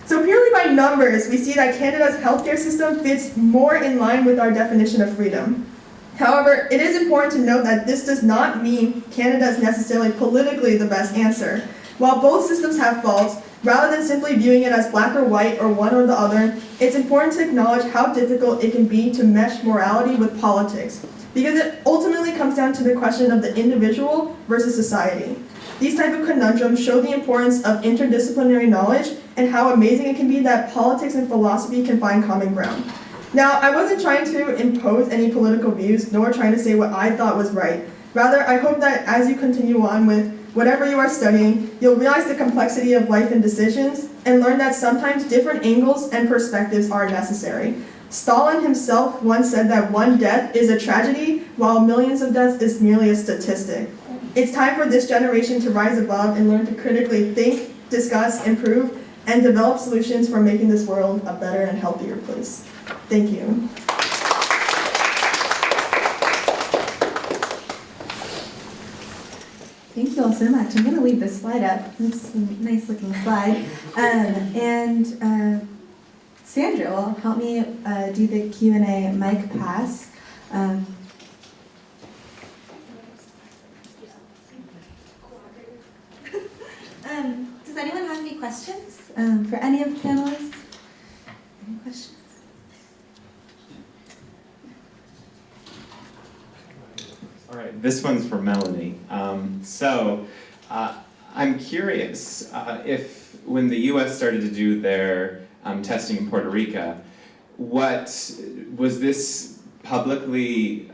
So purely by numbers, we see that Canada's healthcare system fits more in line with our definition of freedom. However, it is important to note that this does not mean Canada is necessarily politically the best answer. While both systems have faults, rather than simply viewing it as black or white or one or the other, it's important to acknowledge how difficult it can be to mesh morality with politics, because it ultimately comes down to the question of the individual versus society. These type of conundrums show the importance of interdisciplinary knowledge and how amazing it can be that politics and philosophy can find common ground. Now, I wasn't trying to impose any political views, nor trying to say what I thought was right. Rather, I hope that as you continue on with whatever you are studying, you'll realize the complexity of life and decisions, and learn that sometimes different angles and perspectives are necessary. Stalin himself once said that one death is a tragedy, while millions of deaths is merely a statistic. It's time for this generation to rise above and learn to critically think, discuss, improve, and develop solutions for making this world a better and healthier place. Thank you. Thank you all so much. I'm going to leave this slide up. It's a nice looking slide. Sandra will help me do the Q&A mic pass. Does anyone have any questions for any of the panelists? Any questions? All right, this one's for Melanie. I'm curious if when the U.S. started to do their testing in Puerto Rico, what was this publicly,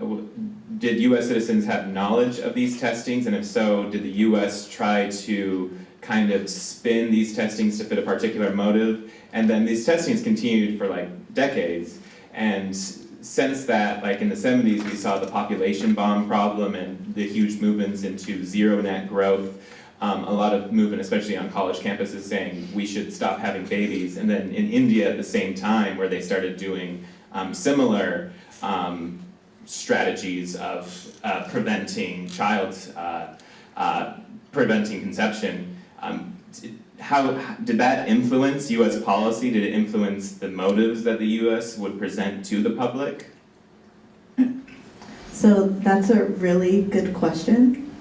did US citizens have knowledge of these testings? And if so, did the US try to kind of spin these testings to fit a particular motive? And then these testings continued for like decades. And since that, like in the 70s, we saw the population bomb problem and the huge movements into zero net growth. A lot of movement, especially on college campuses, saying we should stop having babies. And then in India at the same time, where they started doing similar strategies of preventing preventing conception. How did that influence U.S. policy? Did it influence the motives that the U.S. would present to the public? So that's a really good question.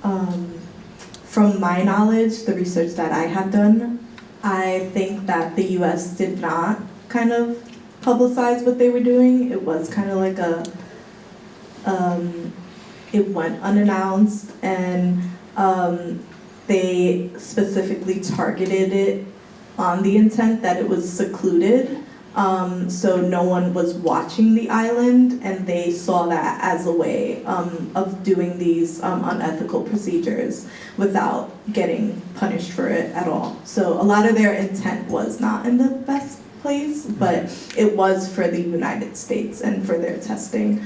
From my knowledge, the research that I have done, I think that the U.S. did not kind of publicize what they were doing. It was kind of like it went unannounced, and they specifically targeted it on the intent that it was secluded. So no one was watching the island, and they saw that as a way of doing these unethical procedures without getting punished for it at all. So a lot of their intent was not in the best place, but it was for the United States and for their testing.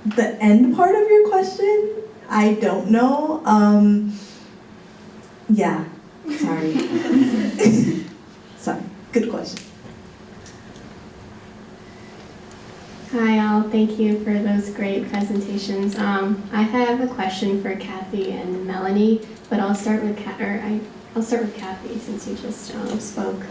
The end part of your question, I don't know. Yeah, sorry. Sorry, good question. Hi all, thank you for those great presentations. I have a question for Kathy and Melanie, but I'll start with I'll start with Kathy since you just spoke.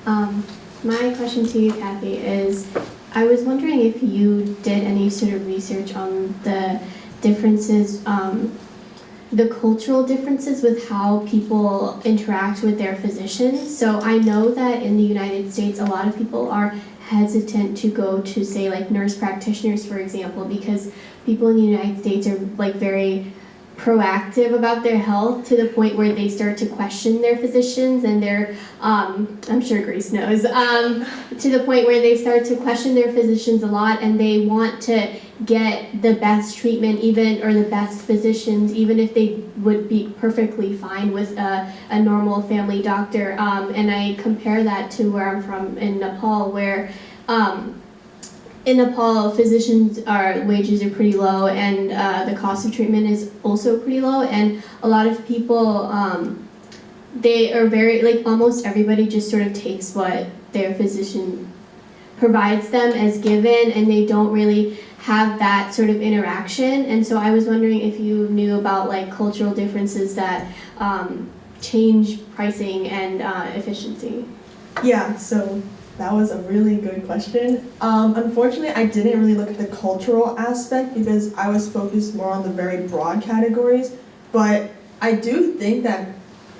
My question to you, Kathy, is I was wondering if you did any sort of research on the differences, the cultural differences with how people interact with their physicians. So I know that in the United States, a lot of people are hesitant to go to, say, like nurse practitioners, for example, because people in the United States are like very proactive about their health to the point where they start to question their physicians, and they're, I'm sure Grace knows, to the point where they start to question their physicians a lot, and they want to get the best treatment even, or the best physicians, even if they would be perfectly fine with a normal family doctor. And I compare that to where I'm from in Nepal, where in Nepal, physicians' wages are pretty low, and the cost of treatment is also pretty low, and a lot of people, they are very, like almost everybody just sort of takes what their physician provides them as given, and they don't really have that sort of interaction. And so I was wondering if you knew about like cultural differences that change pricing and efficiency. Yeah, so that was a really good question. Unfortunately, I didn't really look at the cultural aspect because I was focused more on the very broad categories, but I do think that,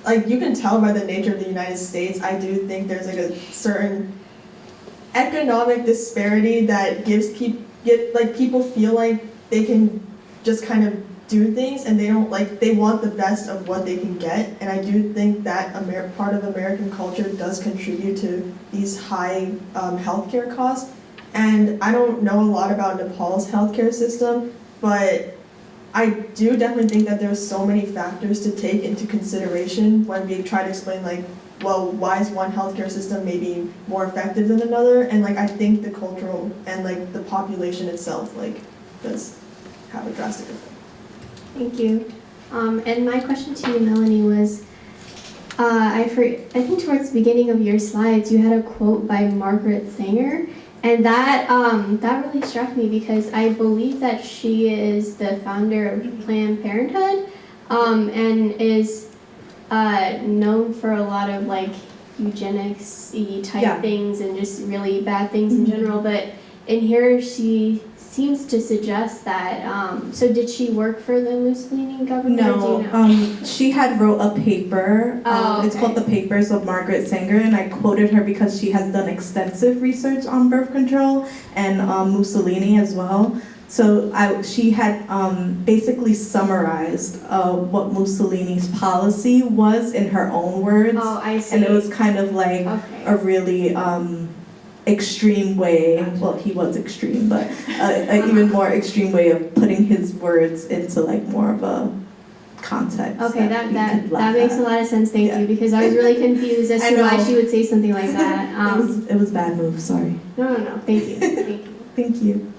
like you can tell by the nature of the United States, I do think there's like a certain economic disparity that gives people feel like they can just kind of do things, and they want the best of what they can get. And I do think that part of American culture does contribute to these high healthcare costs. And I don't know a lot about Nepal's healthcare system, but I do definitely think that there's so many factors to take into consideration when we try to explain like, well, why is one healthcare system maybe more effective than another? And like I think the cultural and like the population itself like does have a drastic effect. Thank you. And my question to you, Melanie, was I think towards the beginning of your slides, you had a quote by Margaret Sanger, and that really struck me because I believe that she is the founder of Planned Parenthood, and is known for a lot of like eugenics-y type things and just really bad things in general. But in here, she seems to suggest that, so did she work for the Mussolini government? No, Do you know? she had wrote a paper. It's called The Papers of Margaret Sanger, and I quoted her because she has done extensive research on birth control and Mussolini as well. So she had basically summarized what Mussolini's policy was in her own words. Oh, I see. And it was kind of like Okay. a really extreme way, well, he was extreme, but an even more extreme way of putting his words into like more of a context. Okay, we could that laugh makes at. a lot of sense, thank Yeah. you, because I was really confused as I to why know. she would say something like that. It was bad move, sorry. No, thank you, thank you. Thank you.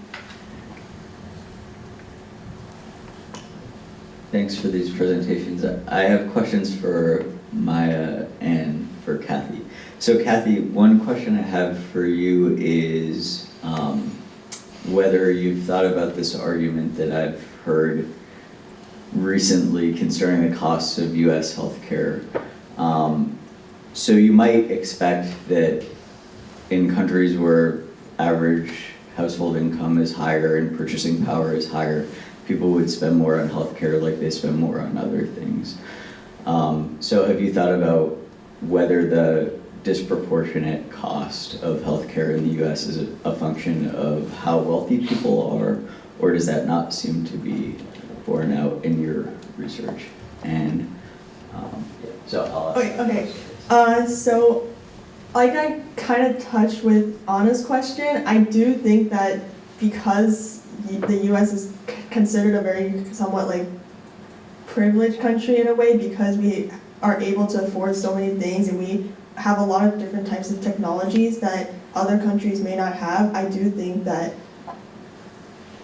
Thanks for these presentations. I have questions for Maya and for Kathy. So Kathy, one question I have for you is whether you've thought about this argument that I've heard recently concerning the costs of US healthcare. So you might expect that in countries where average household income is higher and purchasing power is higher, people would spend more on healthcare like they spend more on other things. So have you thought about whether the disproportionate cost of healthcare in the US is a function of how wealthy people are, or does that not seem to be borne out in your research? And so I'll ask. Okay. So like I kind of touched with Anna's question, I do think that because the U.S. is considered a very somewhat like privileged country in a way, because we are able to afford so many things and we have a lot of different types of technologies that other countries may not have. I do think that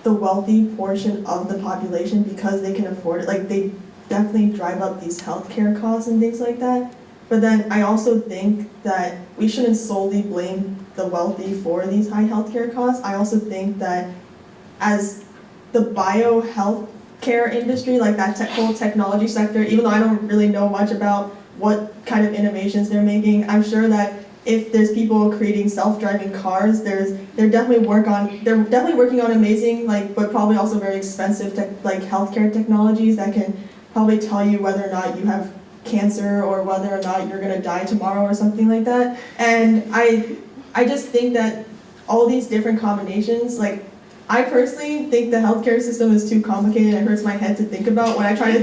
the wealthy portion of the population, because they can afford it, like they definitely drive up these healthcare costs and things like that. But then I also think that we shouldn't solely blame the wealthy for these high healthcare costs. I also think that as the healthcare industry, like that whole technology sector, even though I don't really know much about what kind of innovations they're making, I'm sure that if there's people creating self-driving cars, they're definitely working on amazing, like, but probably also very expensive like healthcare technologies that can probably tell you whether or not you have cancer or whether or not you're gonna die tomorrow or something like that. And I just think that all these different combinations, like I personally think the healthcare system is too complicated. It hurts my head to think about when I try to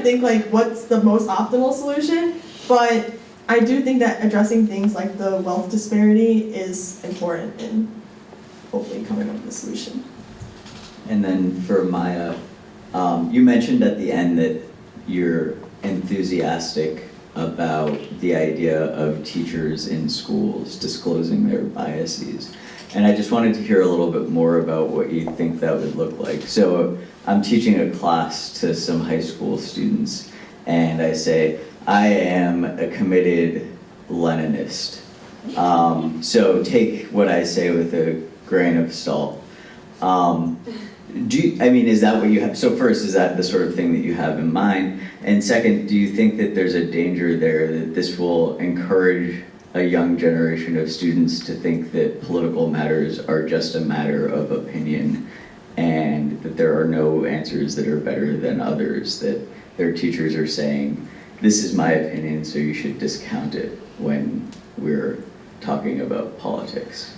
think like what's the most optimal solution. But I do think that addressing things like the wealth disparity is important in hopefully coming up with a solution. And then for Maya, you mentioned at the end that you're enthusiastic about the idea of teachers in schools disclosing their biases. And I just wanted to hear a little bit more about what you think that would look like. So I'm teaching a class to some high school students, and I say, I am a committed Leninist. So take what I say with a grain of salt. Is that what you have? So first, is that the sort of thing that you have in mind? And second, do you think that there's a danger there that this will encourage a young generation of students to think that political matters are just a matter of opinion and that there are no answers that are better than others, that their teachers are saying, this is my opinion, so you should discount it when we're talking about politics?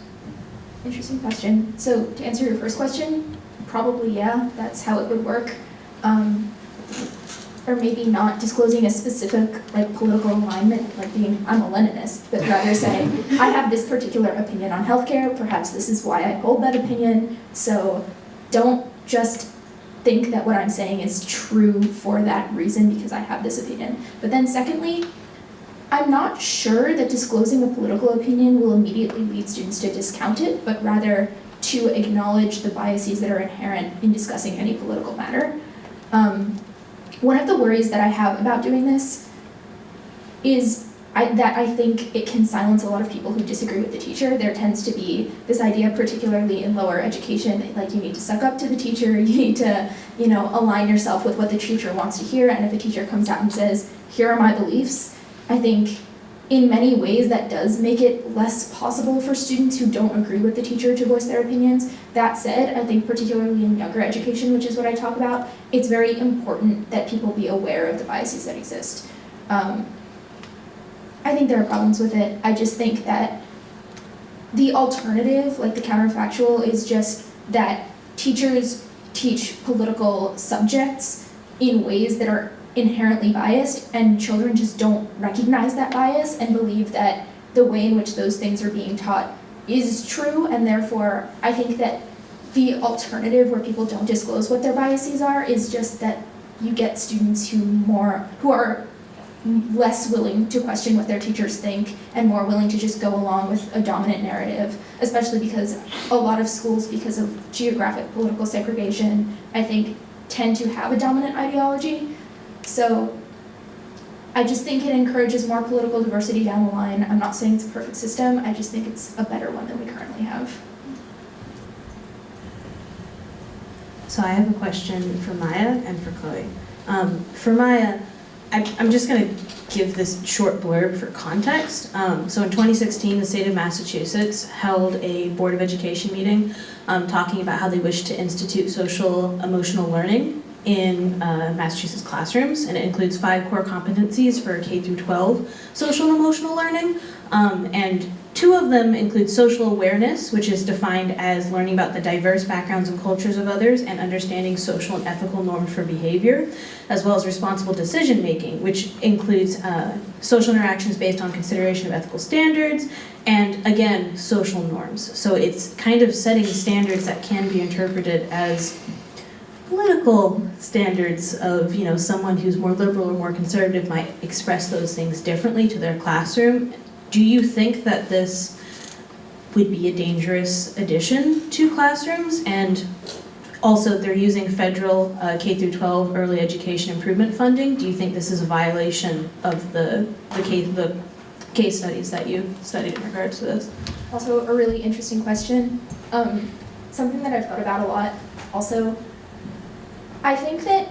Interesting question. So to answer your first question, probably yeah, that's how it would work. Or maybe not disclosing a specific like political alignment, like being I'm a Leninist, but rather saying I have this particular opinion on healthcare, perhaps this is why I hold that opinion, so don't just think that what I'm saying is true for that reason because I have this opinion. But then secondly, I'm not sure that disclosing a political opinion will immediately lead students to discount it, but rather to acknowledge the biases that are inherent in discussing any political matter. One of the worries that I have about doing this is that I think it can silence a lot of people who disagree with the teacher. There tends to be this idea, particularly in lower education, that like you need to suck up to the teacher, you need to, align yourself with what the teacher wants to hear, and if a teacher comes out and says, here are my beliefs, I think in many ways that does make it less possible for students who don't agree with the teacher to voice their opinions. That said, I think particularly in younger education, which is what I talk about, it's very important that people be aware of the biases that exist. I think there are problems with it. I just think that the alternative, like the counterfactual, is just that teachers teach political subjects in ways that are inherently biased, and children just don't recognize that bias and believe that the way in which those things are being taught is true, and therefore I think that the alternative where people don't disclose what their biases are is just that you get students who are less willing to question what their teachers think and more willing to just go along with a dominant narrative, especially because a lot of schools, because of geographic political segregation, I think tend to have a dominant ideology. So I just think it encourages more political diversity down the line. I'm not saying it's a perfect system, I just think it's a better one than we currently have. So I have a question for Maya and for Chloe. For Maya, I'm just going to give this short blurb for context. So in 2016, the state of Massachusetts held a Board of Education meeting talking about how they wish to institute social emotional learning in Massachusetts classrooms, and it includes 5 core competencies for K through 12 social and emotional learning. And 2 of them include social awareness, which is defined as learning about the diverse backgrounds and cultures of others and understanding social and ethical norms for behavior, as well as responsible decision making, which includes social interactions based on consideration of ethical standards and, again, social norms. So it's kind of setting standards that can be interpreted as political standards of, someone who's more liberal or more conservative might express those things differently to their classroom. Do you think that this would be a dangerous addition to classrooms? And also, they're using federal K through 12 early education improvement funding. Do you think this is a violation of the case studies that you studied in regards to this? Also a really interesting question. Something that I've thought about a lot also, I think that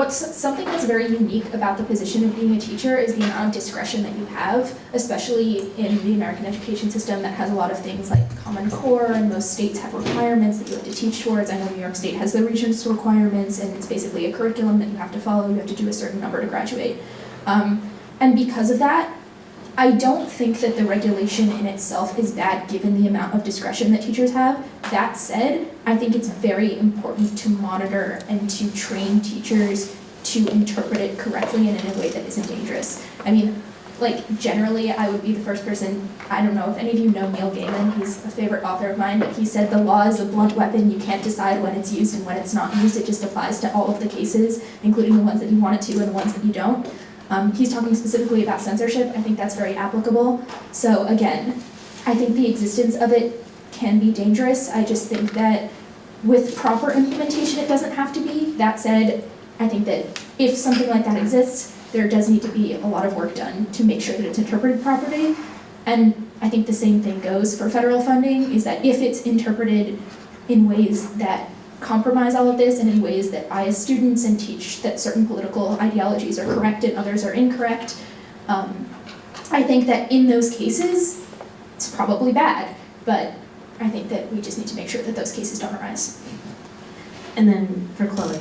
something that's very unique about the position of being a teacher is the amount of discretion that you have, especially in the American education system that has a lot of things like Common Core, and most states have requirements that you have to teach towards. I know New York State has the Regents requirements, and it's basically a curriculum that you have to follow. You have to do a certain number to graduate. And because of that, I don't think that the regulation in itself is bad given the amount of discretion that teachers have. That said, I think it's very important to monitor and to train teachers to interpret it correctly and in a way that isn't dangerous. I mean, generally, I would be the first person, I don't know if any of you know Neil Gaiman, he's a favorite author of mine, but he said the law is a blunt weapon. You can't decide when it's used and when it's not used. It just applies to all of the cases, including the ones that you want it to and the ones that you don't. He's talking specifically about censorship. I think that's very applicable. So again, I think the existence of it can be dangerous. I just think that with proper implementation, it doesn't have to be. That said, I think that if something like that exists, there does need to be a lot of work done to make sure that it's interpreted properly. And I think the same thing goes for federal funding, is that if it's interpreted in ways that compromise all of this and in ways that bias students and teach that certain political ideologies are correct and others are incorrect, I think that in those cases, it's probably bad, but I think that we just need to make sure that those cases don't arise. And then for Chloe,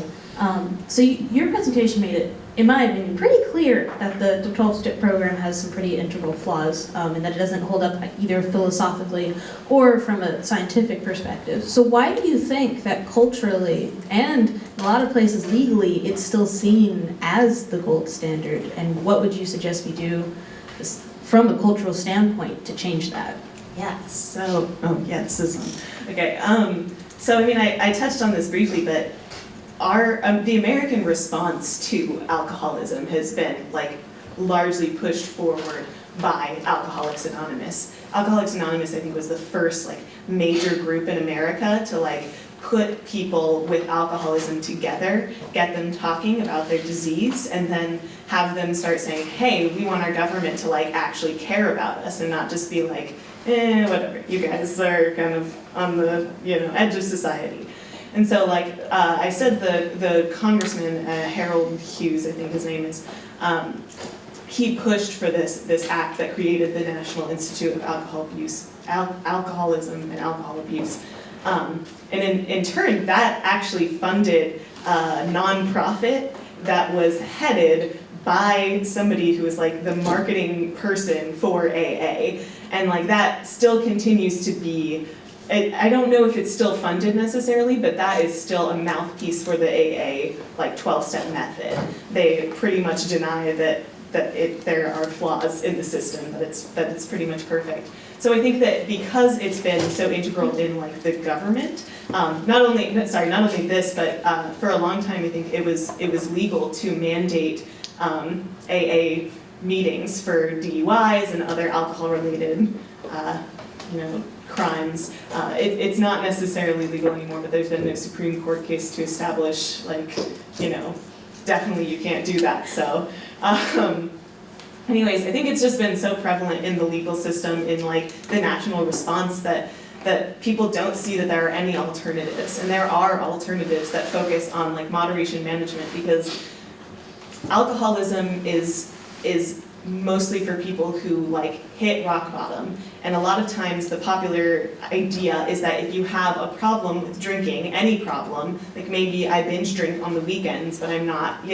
so your presentation made it, in my opinion, pretty clear that the 12-step program has some pretty integral flaws, and that it doesn't hold up either philosophically or from a scientific perspective. So why do you think that culturally and in a lot of places legally it's still seen as the gold standard? And what would you suggest we do from a cultural standpoint to change that? Yes. So, this is on. Okay. So I mean, I touched on this briefly, but the American response to alcoholism has been largely pushed forward by Alcoholics Anonymous. Alcoholics Anonymous, I think, was the first major group in America to put people with alcoholism together, get them talking about their disease, and then have them start saying, hey, we want our government to actually care about us and not just be whatever, you guys are kind of on the edge of society. And so I said the Congressman, Harold Hughes, I think his name is, he pushed for this act that created the National Institute of Alcoholism and Alcohol Abuse. And in turn, that actually funded a nonprofit that was headed by somebody who was the marketing person for AA. And that still continues to be, I don't know if it's still funded necessarily, but that is still a mouthpiece for the AA 12-step method. They pretty much deny that there are flaws in the system, that it's pretty much perfect. So I think that because it's been so integral in like the government, not only this, but for a long time I think it was legal to mandate AA meetings for DUIs and other alcohol-related, crimes. It's not necessarily legal anymore, but there's been no Supreme Court case to establish, like, definitely you can't do that. So, anyways, I think it's just been so prevalent in the legal system, in like the national response, that people don't see that there are any alternatives, and there are alternatives that focus on like moderation management, because alcoholism is mostly for people who like hit rock bottom, and a lot of times the popular idea is that if you have a problem with drinking, any problem, like maybe I binge drink on the weekends, but I'm not,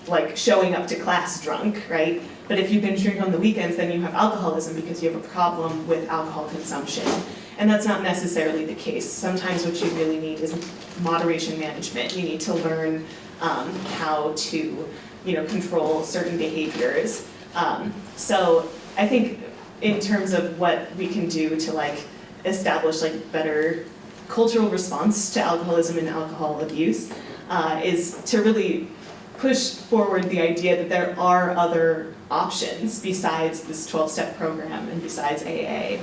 like showing up to class drunk, right? But if you binge drink on the weekends, then you have alcoholism because you have a problem with alcohol consumption. And that's not necessarily the case. Sometimes what you really need is moderation management. You need to learn how to, control certain behaviors. So I think in terms of what we can do to like establish like better cultural response to alcoholism and alcohol abuse is to really push forward the idea that there are other options besides this 12-step program and besides AA.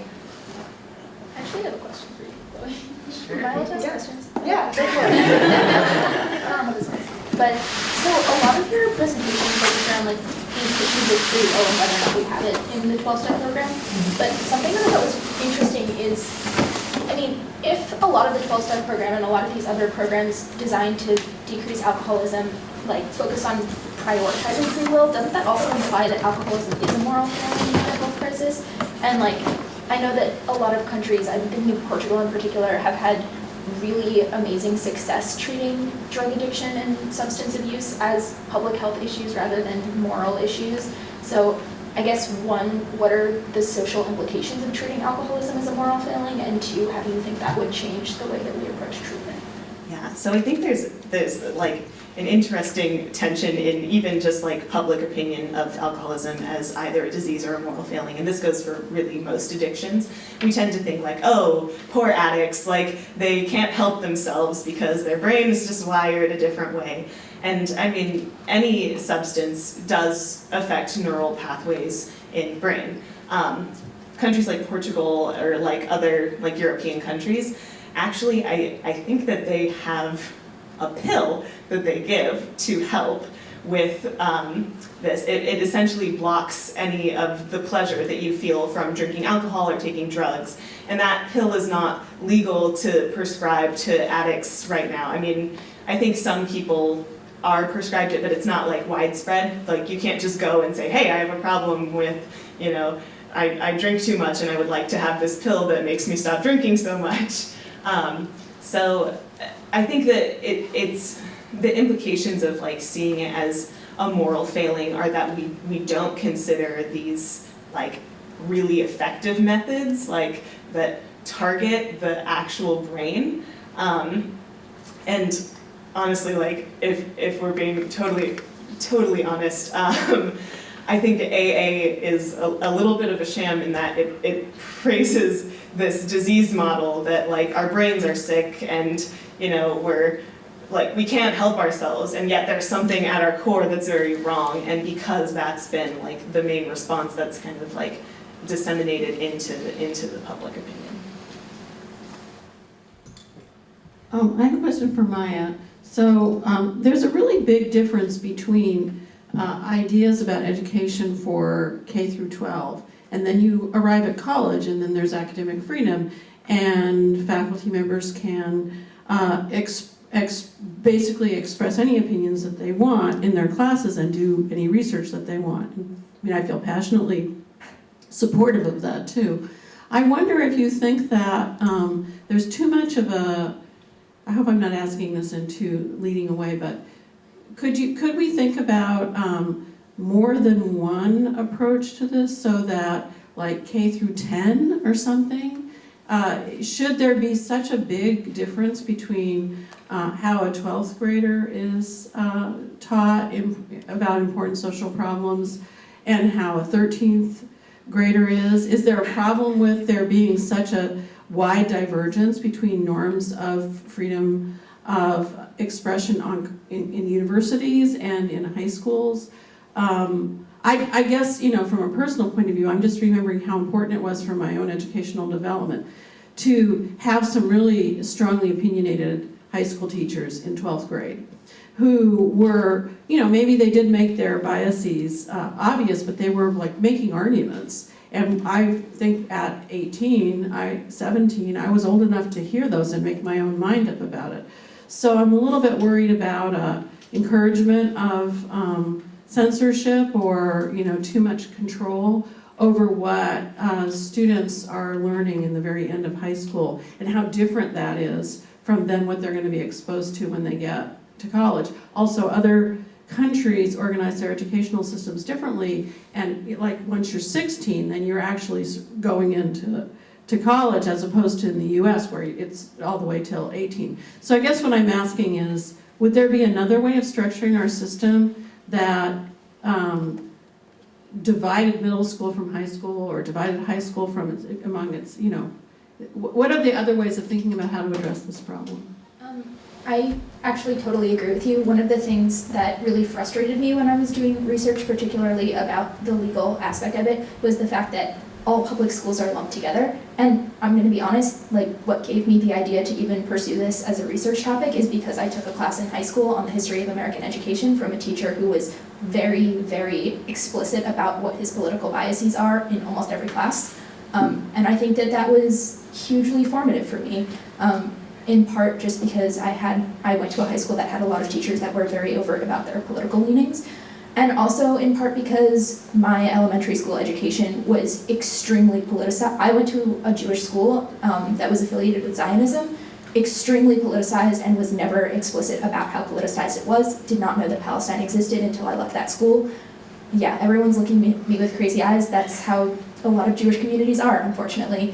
Actually, I have a question for you, Chloe. Sure. Am I allowed to ask questions? Yeah, go for it. I don't know how this works. But, so a lot of your presentation focused around like these issues of free will and whether or not we have it in the 12-step program. But something that I thought was interesting is, if a lot of the 12-step program and a lot of these other programs designed to decrease alcoholism like focus on prioritizing free will, doesn't that also imply that alcoholism is a moral failing in a health crisis? And like, I know that a lot of countries, I'm thinking of Portugal in particular, have had really amazing success treating drug addiction and substance abuse as public health issues rather than moral issues. So I guess one, what are the social implications of treating alcoholism as a moral failing? And two, how do you think that would change the way that we approach treatment? Yeah, so I think there's like an interesting tension in even just like public opinion of alcoholism as either a disease or a moral failing, and this goes for really most addictions. We tend to think like, oh, poor addicts, like they can't help themselves because their brain is just wired a different way. And any substance does affect neural pathways in brain. Countries like Portugal or like other like European countries, actually I think that they have a pill that they give to help with this. It essentially blocks any of the pleasure that you feel from drinking alcohol or taking drugs. And that pill is not legal to prescribe to addicts right now. I think some people are prescribed it, but it's not like widespread. Like you can't just go and say, hey, I have a problem with, I drink too much and I would like to have this pill that makes me stop drinking so much. So I think that it's the implications of like seeing it as a moral failing are that we don't consider these like really effective methods like that target the actual brain. And honestly, like if we're being totally honest, I think AA is a little bit of a sham in that it praises this disease model that like our brains are sick and we're like we can't help ourselves, and yet there's something at our core that's very wrong, and because that's been like the main response that's kind of like disseminated into the public opinion. I have a question for Maya. So there's a really big difference between ideas about education for K through 12, and then you arrive at college and then there's academic freedom, and faculty members can basically express any opinions that they want in their classes and do any research that they want. I feel passionately supportive of that too. I wonder if you think that there's too much of a, I hope I'm not asking this into leading away, but could we think about more than one approach to this so that like K through 10 or something? Should there be such a big difference between how a 12th grader is taught about important social problems and how a 13th grader is? Is there a problem with there being such a wide divergence between norms of freedom of expression in universities and in high schools? I guess, from a personal point of view, I'm just remembering how important it was for my own educational development to have some really strongly opinionated high school teachers in 12th grade who were, maybe they did make their biases obvious, but they were like making arguments. And I think at 17, I was old enough to hear those and make my own mind up about it. So I'm a little bit worried about encouragement of censorship or too much control over what students are learning in the very end of high school and how different that is from then what they're going to be exposed to when they get to college. Also, other countries organize their educational systems differently, and like once you're 16, then you're actually going into college, as opposed to in the US where it's all the way till 18. So I guess what I'm asking is, would there be another way of structuring our system that divided middle school from high school, or divided high school from among its, what are the other ways of thinking about how to address this problem? I actually totally agree with you. One of the things that really frustrated me when I was doing research, particularly about the legal aspect of it, was the fact that all public schools are lumped together. And I'm going to be honest, what gave me the idea to even pursue this as a research topic is because I took a class in high school on the history of American education from a teacher who was very, very explicit about what his political biases are in almost every class. And I think that was hugely formative for me. In part just because I went to a high school that had a lot of teachers that were very overt about their political leanings, and also in part because my elementary school education was extremely politicized. I went to a Jewish school that was affiliated with Zionism, extremely politicized, and was never explicit about how politicized it was. Did not know that Palestine existed until I left that school. Yeah, everyone's looking at me with crazy eyes. That's how a lot of Jewish communities are, unfortunately.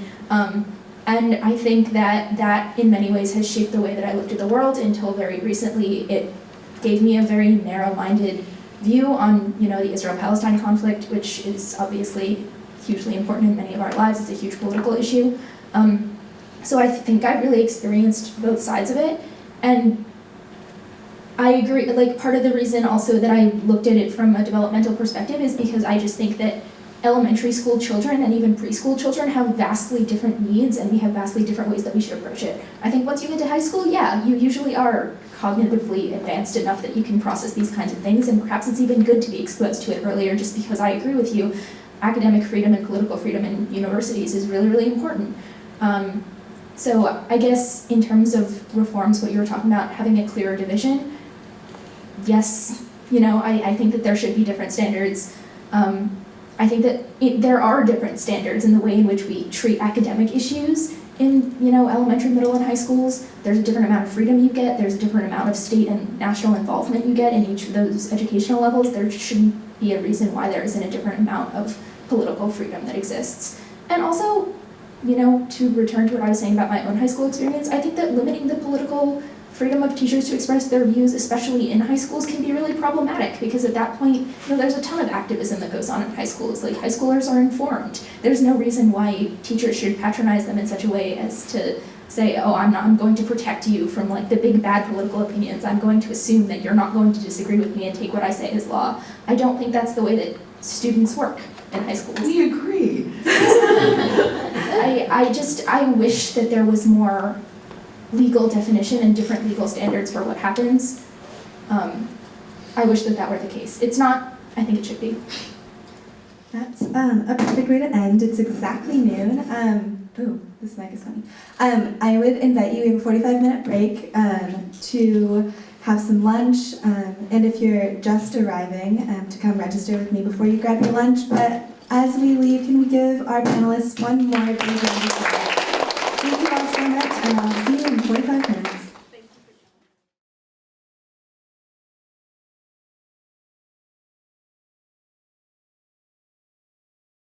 And I think that in many ways has shaped the way that I looked at the world until very recently. It gave me a very narrow-minded view on, the Israel-Palestine conflict, which is obviously hugely important in many of our lives. It's a huge political issue. So I think I really experienced both sides of it. And I agree, part of the reason also that I looked at it from a developmental perspective is because I just think that elementary school children and even preschool children have vastly different needs, and we have vastly different ways that we should approach it. I think once you get to high school, yeah, you usually are cognitively advanced enough that you can process these kinds of things, and perhaps it's even good to be exposed to it earlier, just because I agree with you, academic freedom and political freedom in universities is really, really important. So I guess in terms of reforms, what you were talking about, having a clearer division, yes, I think that there should be different standards. I think that there are different standards in the way in which we treat academic issues in, elementary, middle, and high schools. There's a different amount of freedom you get. There's a different amount of state and national involvement you get in each of those educational levels. There shouldn't be a reason why there isn't a different amount of political freedom that exists. And also, to return to what I was saying about my own high school experience, I think that limiting the political freedom of teachers to express their views, especially in high schools, can be really problematic, because at that point, there's a ton of activism that goes on in high schools. High schoolers are informed. There's no reason why teachers should patronize them in such a way as to say, oh, I'm going to protect you from the big bad political opinions. I'm going to assume that you're not going to disagree with me and take what I say as law. I don't think that's the way that students work in high schools. We agree. I wish that there was more legal definition and different legal standards for what happens. I wish that were the case. It's not. I think it should be. That's a perfect way to end. It's exactly noon. Ooh, this mic is funny. I would invite you, we have a 45-minute break to have some lunch, and if you're just arriving, to come register with me before you grab your lunch. But as we leave, can we give our panelists one more big round of applause? Thank you all so much, and I'll see you in 45 minutes.